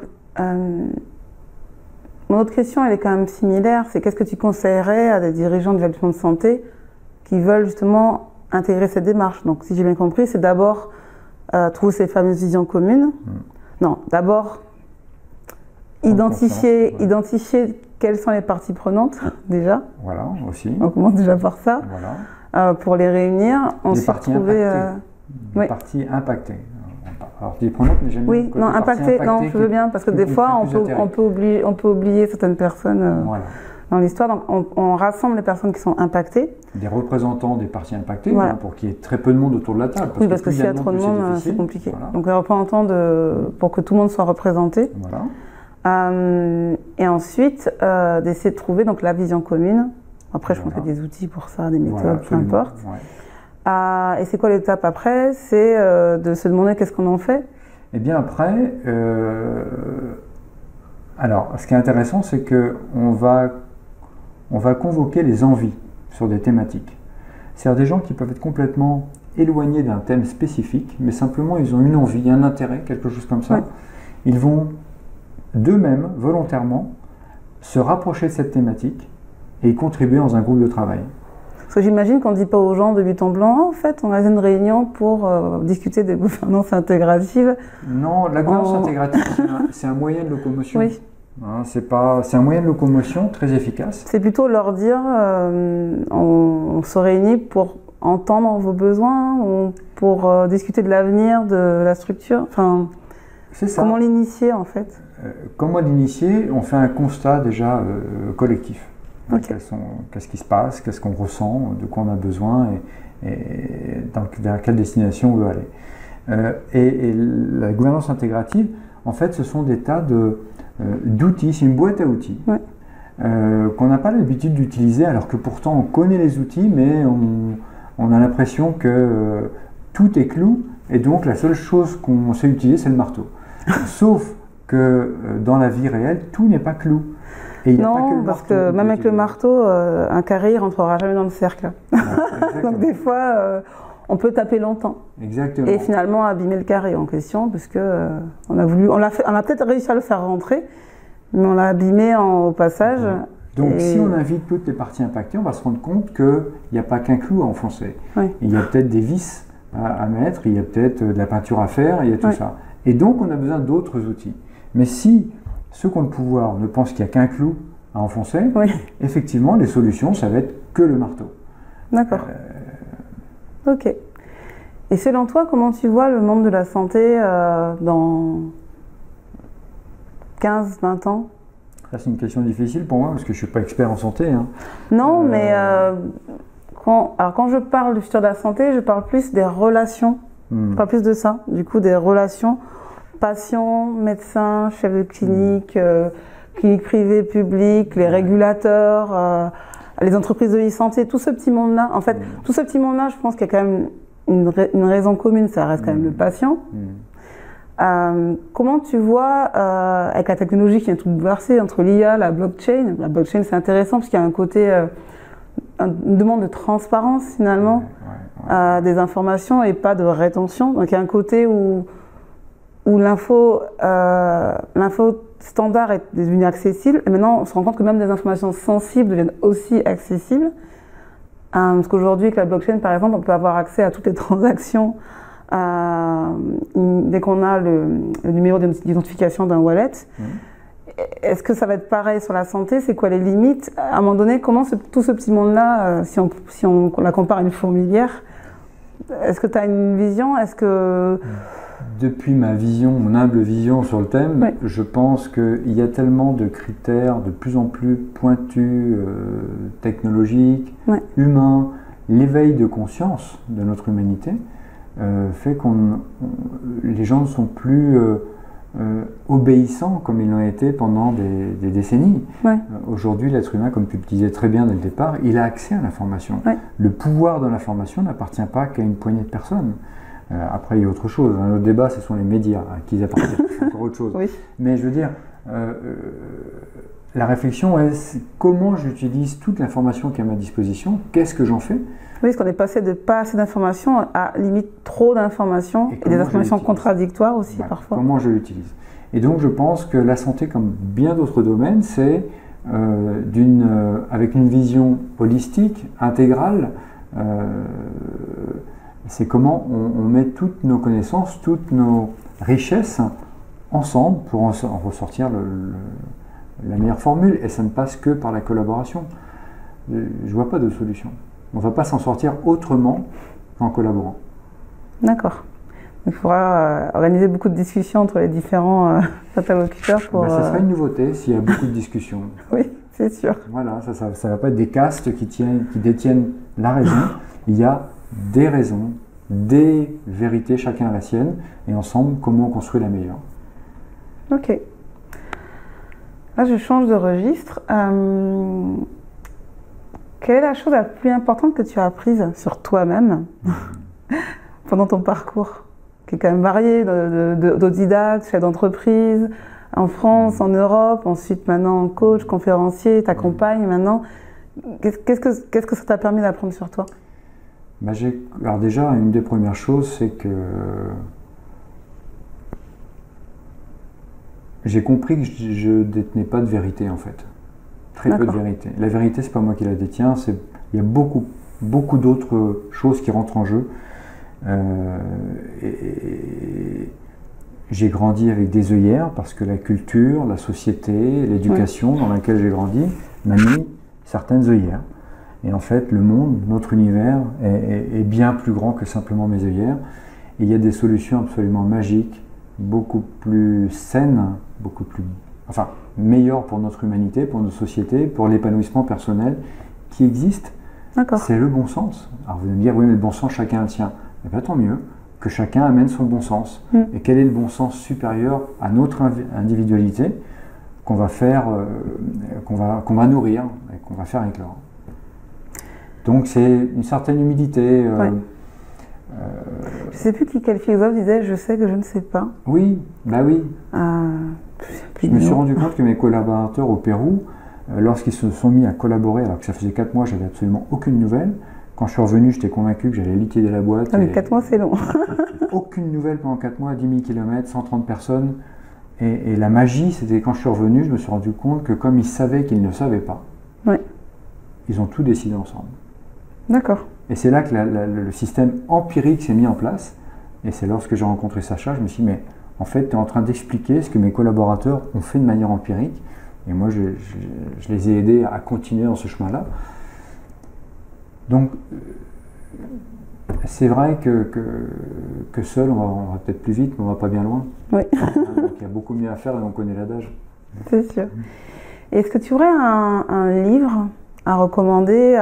mon autre question, elle est quand même similaire. C'est qu'est-ce que tu conseillerais à des dirigeants de l'établissement de santé qui veulent justement intégrer cette démarche? Donc, si j'ai bien compris, c'est d'abord trouver ces fameuses visions communes. Non, d'abord identifier quelles sont les parties prenantes, déjà. Voilà, aussi. On commence déjà par ça. Voilà. Pour les réunir, ensuite trouver... Les parties impactées. Alors, tu dis prenante, mais j'aime bien. Oui, non, impactées, non, je veux bien, parce que des fois, on peut oublier certaines personnes dans l'histoire. Donc, on rassemble les personnes qui sont impactées. Des représentants des parties impactées, pour qu'il y ait très peu de monde autour de la table. Parce que s'il y a trop de monde, c'est compliqué. Donc, les représentants, pour que tout le monde soit représenté. Et ensuite, d'essayer de trouver donc, la vision commune. Après, je pense qu'il y a des outils pour ça, des méthodes, peu importe. Et c'est quoi l'étape après? C'est de se demander qu'est-ce qu'on en fait? Eh bien après, alors ce qui est intéressant, c'est qu'on va convoquer les envies sur des thématiques. C'est-à-dire des gens qui peuvent être complètement éloignés d'un thème spécifique, mais simplement ils ont une envie, un intérêt, quelque chose comme ça. Ils vont d'eux-mêmes, volontairement, se rapprocher de cette thématique et y contribuer dans un groupe de travail. Parce que j'imagine qu'on ne dit pas aux gens de but en blanc, en fait, on a une réunion pour discuter des gouvernances intégratives. Non, la gouvernance intégrative, c'est un moyen de locomotion. C'est un moyen de locomotion très efficace. C'est plutôt leur dire, on se réunit pour entendre vos besoins, ou pour discuter de l'avenir de la structure. Enfin, c'est ça. Comment l'initier, en fait? Comment l'initier? On fait un constat déjà collectif. Qu'est-ce qui se passe, qu'est-ce qu'on ressent, de quoi on a besoin, donc vers quelle destination on veut aller. Et la gouvernance intégrative, en fait, ce sont des tas d'outils, c'est une boîte à outils. Ouais. Qu'on n'a pas l'habitude d'utiliser, alors que pourtant on connaît les outils, mais on a l'impression que tout est clou, et donc la seule chose qu'on sait utiliser, c'est le marteau. Sauf que dans la vie réelle, tout n'est pas clou. Et il n'y a pas que le parce marteau que même avec le marteau, un carré ne rentrera jamais dans le cercle. Ouais, Donc des fois, on peut taper longtemps. Exactement. Et finalement abîmer le carré en question, parce que on a peut-être réussi à le faire rentrer, mais on l'a abîmé au passage. Donc si on invite toutes les parties impactées, on va se rendre compte qu'il n'y a pas qu'un clou à enfoncer. Oui. Il y a peut-être des vis à mettre, il y a peut-être de la peinture à faire, il y a tout ça. Et donc on a besoin d'autres outils. Mais si ceux qui ont le pouvoir ne pensent qu'il n'y a qu'un clou à enfoncer, effectivement les solutions, ça va être que le marteau. D'accord. Ok. Et selon toi, comment tu vois le monde de la santé dans 15-20 ans? C'est une question difficile pour moi parce que je ne suis pas expert en santé. Hein. Non, mais quand je parle du futur de la santé, je parle plus des relations. Je parle plus de ça, du coup, des relations patients, médecins, chefs de clinique, cliniques privées, publiques, les régulateurs, les entreprises de e-santé, tout ce petit monde-là. En fait, tout ce petit monde-là, je pense qu'il y a quand même une raison commune, ça reste quand même le patient. Comment tu vois, avec la technologie qui vient tout bouleverser, entre l'IA, la blockchain c'est intéressant parce qu'il y a un côté, une demande de transparence finalement, des informations et pas de rétention. Donc il y a un côté où l'info standard est devenu accessible et maintenant on se rend compte que même des informations sensibles deviennent aussi accessibles. Parce qu'aujourd'hui avec la blockchain par exemple, on peut avoir accès à toutes les transactions dès qu'on a le numéro d'identification d'un wallet. Est-ce que ça va être pareil sur la santé? C'est quoi les limites? À un moment donné, comment tout ce petit monde-là, si on la compare à une fourmilière, est-ce que tu as une vision? Est-ce que... Depuis ma vision, mon humble vision sur le thème, je pense qu'il y a tellement de critères de plus en plus pointus, technologiques, humains, l'éveil de conscience de notre humanité, fait que les gens ne sont plus obéissants comme ils l'ont été pendant des décennies. Aujourd'hui, l'être humain, comme tu le disais très bien dès le départ, il a accès à l'information. Le pouvoir de l'information n'appartient pas qu'à une poignée de personnes. Après, il y a autre chose. Un autre débat, ce sont les médias qui appartiennent. C'est encore autre chose. Mais je veux dire, la réflexion est comment j'utilise toute l'information qui est à ma disposition, qu'est-ce que j'en fais? Oui, parce qu'on est passé de pas assez d'informations à limite trop d'informations et des informations contradictoires aussi parfois. Comment je l'utilise? Et donc je pense que la santé, comme bien d'autres domaines, c'est avec une vision holistique, intégrale, c'est comment on met toutes nos connaissances, toutes nos richesses ensemble pour en ressortir la meilleure formule. Et ça ne passe que par la collaboration. Je ne vois pas de solution. On ne va pas s'en sortir autrement qu'en collaborant. D'accord. Il faudra organiser beaucoup de discussions entre les différents interlocuteurs pour... Ça sera une nouveauté s'il y a beaucoup de discussions. Oui, c'est sûr. Voilà, ça ne va pas être des castes qui détiennent la raison. Il y a des raisons, des vérités, chacun a la sienne, et ensemble, comment on construit la meilleure. Ok. Là, je change de registre. Quelle est la chose la plus importante que tu as apprise sur toi-même pendant ton parcours, qui est quand même varié, d'autodidacte, chef d'entreprise, en France, en Europe, ensuite maintenant coach, conférencier, t'accompagne maintenant. Qu'est-ce que ça t'a permis d'apprendre sur toi? Alors déjà, une des premières choses, c'est que j'ai compris que je ne détenais pas de vérité en fait. Très peu de vérité. La vérité, c'est pas moi qui la détiens, il y a beaucoup d'autres choses qui rentrent en jeu. Et j'ai grandi avec des œillères parce que la culture, la société, l'éducation dans laquelle j'ai grandi m'a mis certaines œillères. Et en fait, le monde, notre univers est bien plus grand que simplement mes œillères. Et il y a des solutions absolument magiques, beaucoup plus saines, meilleures pour notre humanité, pour notre société, pour l'épanouissement personnel qui existent. D'accord. C'est le bon sens. Alors vous allez me dire, oui, mais le bon sens, chacun a le sien. Eh bien, tant mieux que chacun amène son bon sens. Et quel est le bon sens supérieur à notre individualité qu'on va faire, qu'on va nourrir et qu'on va faire éclore. Donc c'est une certaine humilité. Je ne sais plus quel philosophe disait « je sais que je ne sais pas ». Oui, bah oui. Je me suis rendu compte que mes collaborateurs au Pérou, lorsqu'ils se sont mis à collaborer, alors que ça faisait 4 mois, j'avais absolument aucune nouvelle. Quand je suis revenu, j'étais convaincu que j'allais liquider la boîte. Ah, mais 4 mois, c'est long. Aucune nouvelle pendant 4 mois, 10 000 km, 130 personnes. Et la magie, c'était quand je suis revenu, je me suis rendu compte que comme ils savaient qu'ils ne savaient pas, ils ont tout décidé ensemble. D'accord. Et c'est là que le système empirique s'est mis en place. Et c'est lorsque j'ai rencontré Sacha, je me suis dit, mais en fait, tu es en train d'expliquer ce que mes collaborateurs ont fait de manière empirique. Et moi, je les ai aidés à continuer dans ce chemin-là. Donc, c'est vrai que seul, on va peut-être plus vite, mais on va pas bien loin. Oui. Donc, il y a beaucoup mieux à faire et on connaît l'adage. C'est sûr. Est-ce que tu aurais un livre à recommander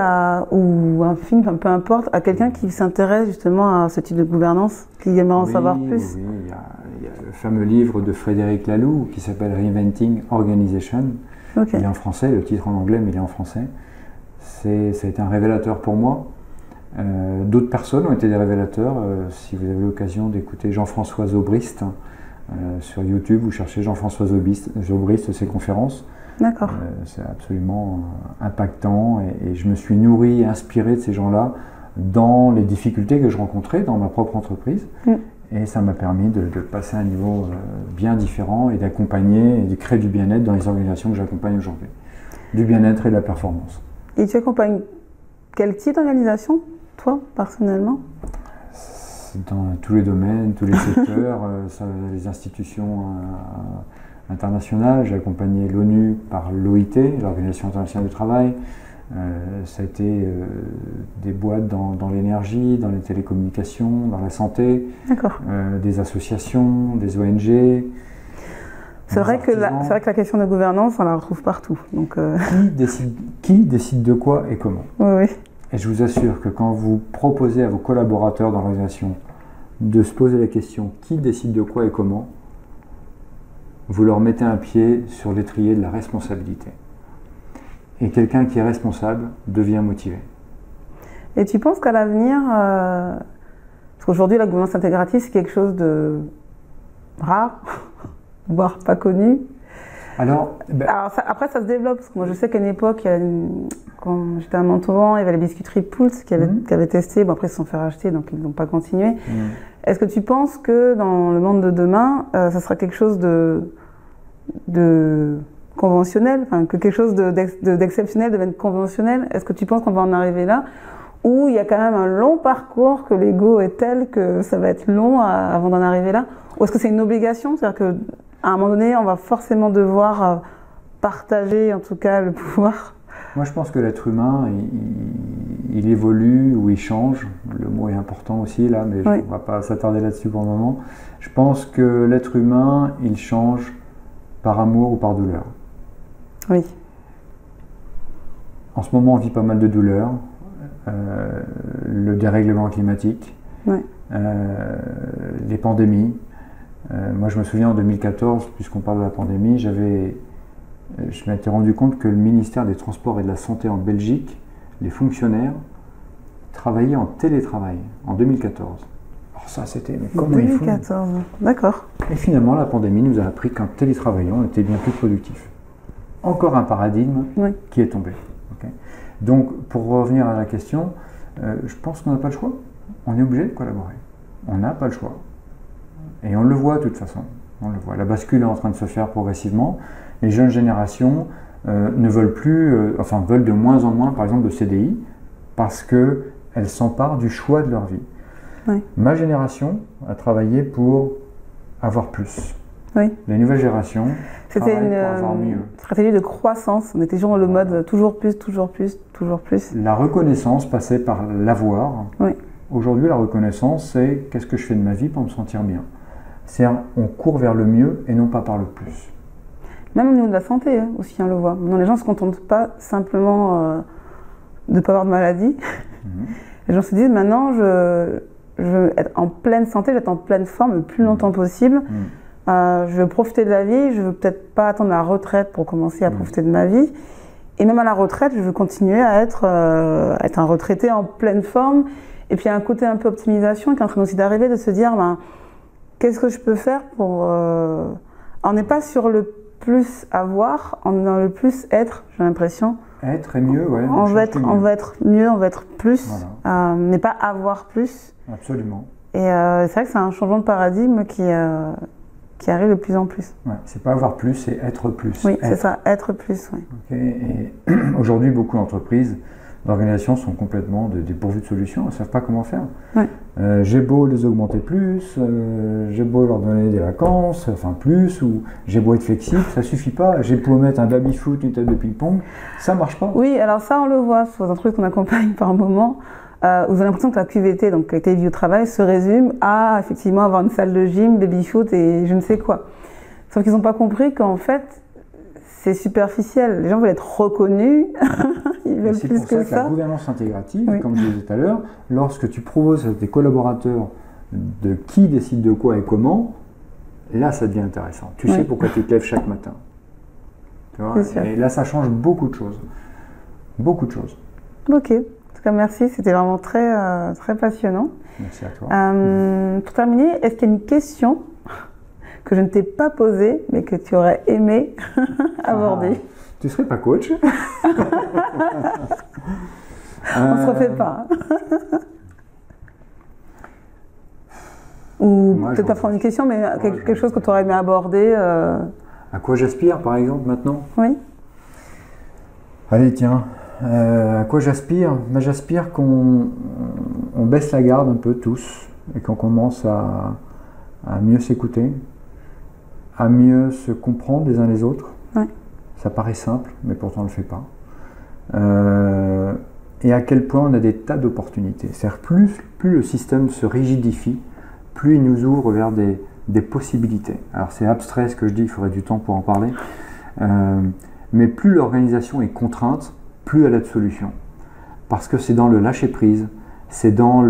ou un film, peu importe, à quelqu'un qui s'intéresse justement à ce type de gouvernance, qui aimerait en savoir plus? Oui, il y a le fameux livre de Frédéric Laloux qui s'appelle Reinventing Organization. Il est en français, le titre en anglais, mais il est en français. Ça a été un révélateur pour moi. D'autres personnes ont été des révélateurs. Si vous avez l'occasion d'écouter Jean-François Zobrist sur YouTube, vous cherchez Jean-François Zobrist, ses conférences. D'accord. C'est absolument impactant et je me suis nourri et inspiré de ces gens-là dans les difficultés que je rencontrais dans ma propre entreprise. Et ça m'a permis de passer à un niveau bien différent et d'accompagner et de créer du bien-être dans les organisations que j'accompagne aujourd'hui. Du bien-être et de la performance. Et tu accompagnes quel type d'organisation, toi, personnellement? Dans tous les domaines, tous les secteurs, les institutions internationales. J'ai accompagné l'ONU par l'OIT, l'Organisation internationale du travail. Ça a été des boîtes dans l'énergie, dans les télécommunications, dans la santé, des associations, des ONG. C'est vrai que la question de gouvernance, on la retrouve partout. Donc, Qui décide de quoi et comment? Oui. Et je vous assure que quand vous proposez à vos collaborateurs dans l'organisation de se poser la question qui décide de quoi et comment, vous leur mettez un pied sur l'étrier de la responsabilité. Et quelqu'un qui est responsable devient motivé. Et tu penses qu'à l'avenir, parce qu'aujourd'hui la gouvernance intégrative c'est quelque chose de rare, voire pas connu. Alors après ça se développe, parce que moi je sais qu'à une époque, quand j'étais à Montauban, il y avait les biscuiteries Pulse qui avaient testé, bon après ils se sont fait racheter donc ils n'ont pas continué. Est-ce que tu penses que dans le monde de demain, ça sera quelque chose de conventionnel, enfin, que quelque chose d'exceptionnel devienne conventionnel? Est-ce que tu penses qu'on va en arriver là? Ou il y a quand même un long parcours, que l'ego est tel que ça va être long avant d'en arriver là? Ou est-ce que c'est une obligation? C'est-à-dire qu'à un moment donné, on va forcément devoir partager en tout cas le pouvoir? Moi je pense que l'être humain, il évolue ou il change. Le mot est important aussi là, mais on ne va pas s'attarder là-dessus pour le moment. Je pense que l'être humain, il change par amour ou par douleur. Oui. En ce moment, on vit pas mal de douleurs. Le dérèglement climatique, les pandémies. Moi, je me souviens en 2014, puisqu'on parle de la pandémie, je m'étais rendu compte que le ministère des Transports et de la Santé en Belgique, les fonctionnaires, travaillaient en télétravail en 2014. Alors ça, c'était... Mais comment 2014, d'accord. Et finalement, la pandémie nous a appris qu'en télétravaillant, on était bien plus productif. Encore un paradigme qui est tombé. Donc, pour revenir à la question, je pense qu'on n'a pas le choix. On est obligé de collaborer. On n'a pas le choix. Et on le voit de toute façon. On le voit. La bascule est en train de se faire progressivement. Les jeunes générations ne veulent plus, veulent de moins en moins, par exemple, de CDI, parce qu'elles s'emparent du choix de leur vie. Ma génération a travaillé pour avoir plus. Les nouvelles générations c'était une stratégie de croissance. On était toujours dans le mode toujours plus, toujours plus, toujours plus. La reconnaissance passait par l'avoir. Aujourd'hui, la reconnaissance, c'est qu'est-ce que je fais de ma vie pour me sentir bien. C'est-à-dire, on court vers le mieux et non pas par le plus. Même au niveau de la santé aussi, on le voit. Non, les gens ne se contentent pas simplement de ne pas avoir de maladie. Les gens se disent maintenant, je veux être en pleine santé, je veux être en pleine forme le plus longtemps possible. Je veux profiter de la vie, je veux peut-être pas attendre la retraite pour commencer à profiter de ma vie. Et même à la retraite, je veux continuer à être un retraité en pleine forme. Et puis il y a un côté un peu optimisation qui est en train aussi d'arriver, de se dire ben, qu'est-ce que je peux faire pour... On n'est pas sur le plus avoir, on est dans le plus être, j'ai l'impression. Être et mieux, ouais. On va être mieux, on va être plus, voilà. Mais pas avoir plus. Absolument. Et c'est vrai que c'est un changement de paradigme qui arrive de plus en plus. Ouais, c'est pas avoir plus, c'est être plus. Oui, c'est ça, être plus. Oui. Okay. Et aujourd'hui, beaucoup d'entreprises, d'organisations sont complètement dépourvues de solutions, elles ne savent pas comment faire. Ouais. J'ai beau les augmenter plus, j'ai beau leur donner des vacances, enfin plus, ou j'ai beau être flexible, ça suffit pas. J'ai beau mettre un baby-foot, une table de ping-pong, ça marche pas. Oui, alors ça on le voit sur un truc qu'on accompagne par moment, où vous avez l'impression que la QVT, donc qualité de vie au travail, se résume à effectivement avoir une salle de gym, baby-foot et je ne sais quoi. Sauf qu'ils n'ont pas compris qu'en fait, c'est superficiel. Les gens veulent être reconnus, ils veulent plus que ça. C'est pour ça que la gouvernance intégrative, comme je disais tout à l'heure, lorsque tu proposes à tes collaborateurs de qui décide de quoi et comment, là ça devient intéressant. Tu sais pourquoi tu te lèves chaque matin. Tu vois, et là ça change beaucoup de choses. Beaucoup de choses. Ok, en tout cas merci, c'était vraiment très, très passionnant. Merci à toi. Pour terminer, est-ce qu'il y a une question que je ne t'ai pas posée, mais que tu aurais aimé aborder? Tu serais pas coach? On se refait pas. Ou peut-être pas prendre une question, mais quelque chose que tu aurais aimé aborder. À quoi j'aspire, par exemple, maintenant? Oui. Allez, tiens. À quoi j'aspire? J'aspire qu'on baisse la garde un peu tous et qu'on commence à mieux s'écouter, à mieux se comprendre les uns les autres. Ouais. Ça paraît simple, mais pourtant on ne le fait pas. Et à quel point on a des tas d'opportunités. C'est-à-dire plus le système se rigidifie, plus il nous ouvre vers des possibilités. Alors c'est abstrait ce que je dis, il faudrait du temps pour en parler. Mais plus l'organisation est contrainte, plus elle a de solutions. Parce que c'est dans le lâcher-prise, c'est dans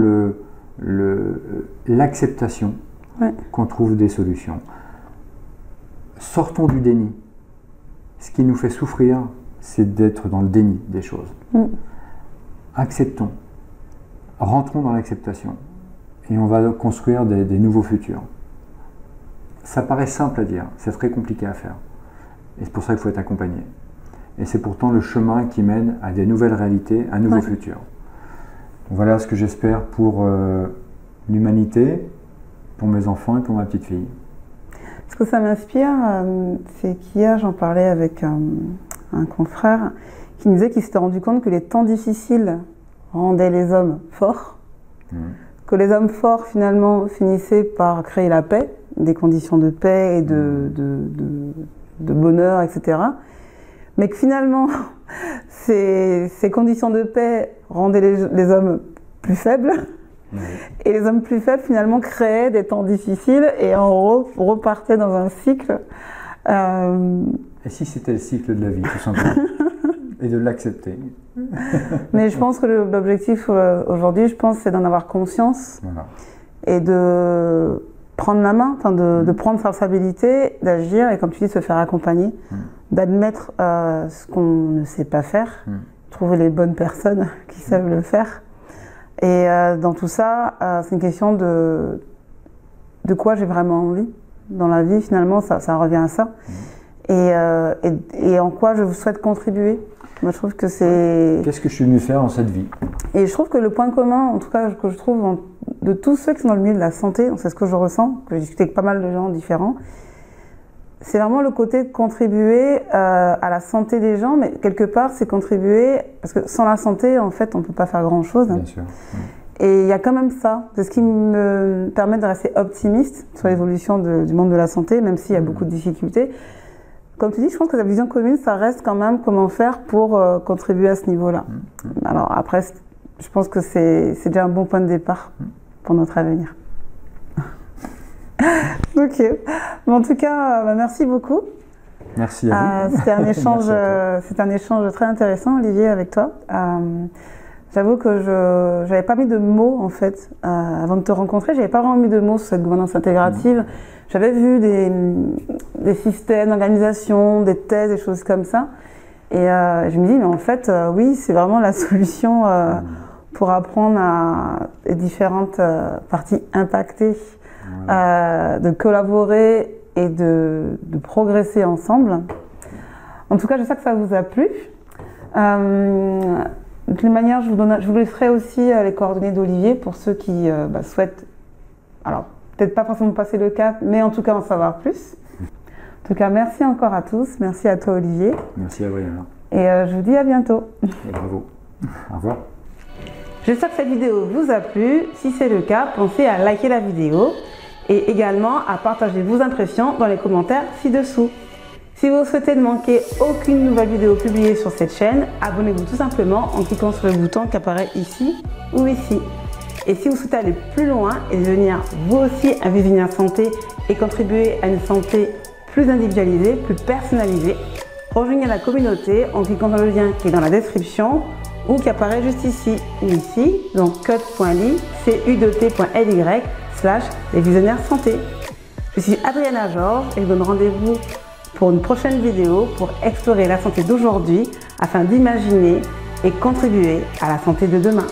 l'acceptation qu'on trouve des solutions. Sortons du déni. Ce qui nous fait souffrir, c'est d'être dans le déni des choses. Acceptons. Rentrons dans l'acceptation. Et on va construire des nouveaux futurs. Ça paraît simple à dire, c'est très compliqué à faire. Et c'est pour ça qu'il faut être accompagné. Et c'est pourtant le chemin qui mène à des nouvelles réalités, un nouveau futur. Voilà ce que j'espère pour l'humanité, pour mes enfants et pour ma petite fille. Ce que ça m'inspire, c'est qu'hier j'en parlais avec un confrère qui me disait qu'il s'était rendu compte que les temps difficiles rendaient les hommes forts, que les hommes forts finalement finissaient par créer la paix, des conditions de paix et de bonheur, etc. Mais que finalement, ces conditions de paix rendaient les hommes plus faibles. Et les hommes plus faibles, finalement, créaient des temps difficiles et on repartait dans un cycle. Et si c'était le cycle de la vie, tout simplement, et de l'accepter. Mais je pense que l'objectif aujourd'hui, c'est d'en avoir conscience et de prendre la main, de prendre sa responsabilité, d'agir et, comme tu dis, de se faire accompagner, d'admettre ce qu'on ne sait pas faire, trouver les bonnes personnes qui savent le faire. Et dans tout ça, c'est une question de quoi j'ai vraiment envie. Dans la vie, finalement, ça revient à ça. Et en quoi je souhaite contribuer. Moi, je trouve que c'est... Qu'est-ce que je suis venu faire dans cette vie? Et je trouve que le point commun, en tout cas, que je trouve de tous ceux qui sont dans le milieu de la santé, c'est ce que je ressens, que j'ai discuté avec pas mal de gens différents, c'est vraiment le côté de contribuer à la santé des gens, mais quelque part, c'est contribuer, parce que sans la santé, en fait, on ne peut pas faire grand-chose. Bien sûr. Et il y a quand même ça. C'est ce qui me permet de rester optimiste sur l'évolution du monde de la santé, même s'il y a beaucoup de difficultés. Comme tu dis, je pense que la vision commune, ça reste quand même comment faire pour contribuer à ce niveau-là. Alors après, je pense que c'est déjà un bon point de départ pour notre avenir. Ok. Mais en tout cas, merci beaucoup. Merci à vous. C'était un échange très intéressant, Olivier, avec toi. J'avoue que je n'avais pas mis de mots, en fait, avant de te rencontrer. Je n'avais pas vraiment mis de mots sur cette gouvernance intégrative. J'avais vu des systèmes d'organisation, des thèses, des choses comme ça. Et je me dis, mais en fait, oui, c'est vraiment la solution pour apprendre à les différentes parties impactées, de collaborer et de progresser ensemble. En tout cas, j'espère que ça vous a plu. De toute manière, je vous laisserai aussi les coordonnées d'Olivier pour ceux qui souhaitent, alors peut-être pas forcément passer le cap, mais en tout cas en savoir plus. En tout cas, merci encore à tous. Merci à toi, Olivier. Merci à vous, Yana. Et je vous dis à bientôt. Et bravo. Au revoir. J'espère que cette vidéo vous a plu. Si c'est le cas, pensez à liker la vidéo et également à partager vos impressions dans les commentaires ci-dessous. Si vous souhaitez ne manquer aucune nouvelle vidéo publiée sur cette chaîne, abonnez-vous tout simplement en cliquant sur le bouton qui apparaît ici ou ici. Et si vous souhaitez aller plus loin et devenir vous aussi un visionnaire santé et contribuer à une santé plus individualisée, plus personnalisée, rejoignez la communauté en cliquant dans le lien qui est dans la description ou qui apparaît juste ici ou ici, donc cut.ly, les visionnaires santé. Je suis Adriana Georges et je vous donne rendez-vous pour une prochaine vidéo pour explorer la santé d'aujourd'hui afin d'imaginer et contribuer à la santé de demain.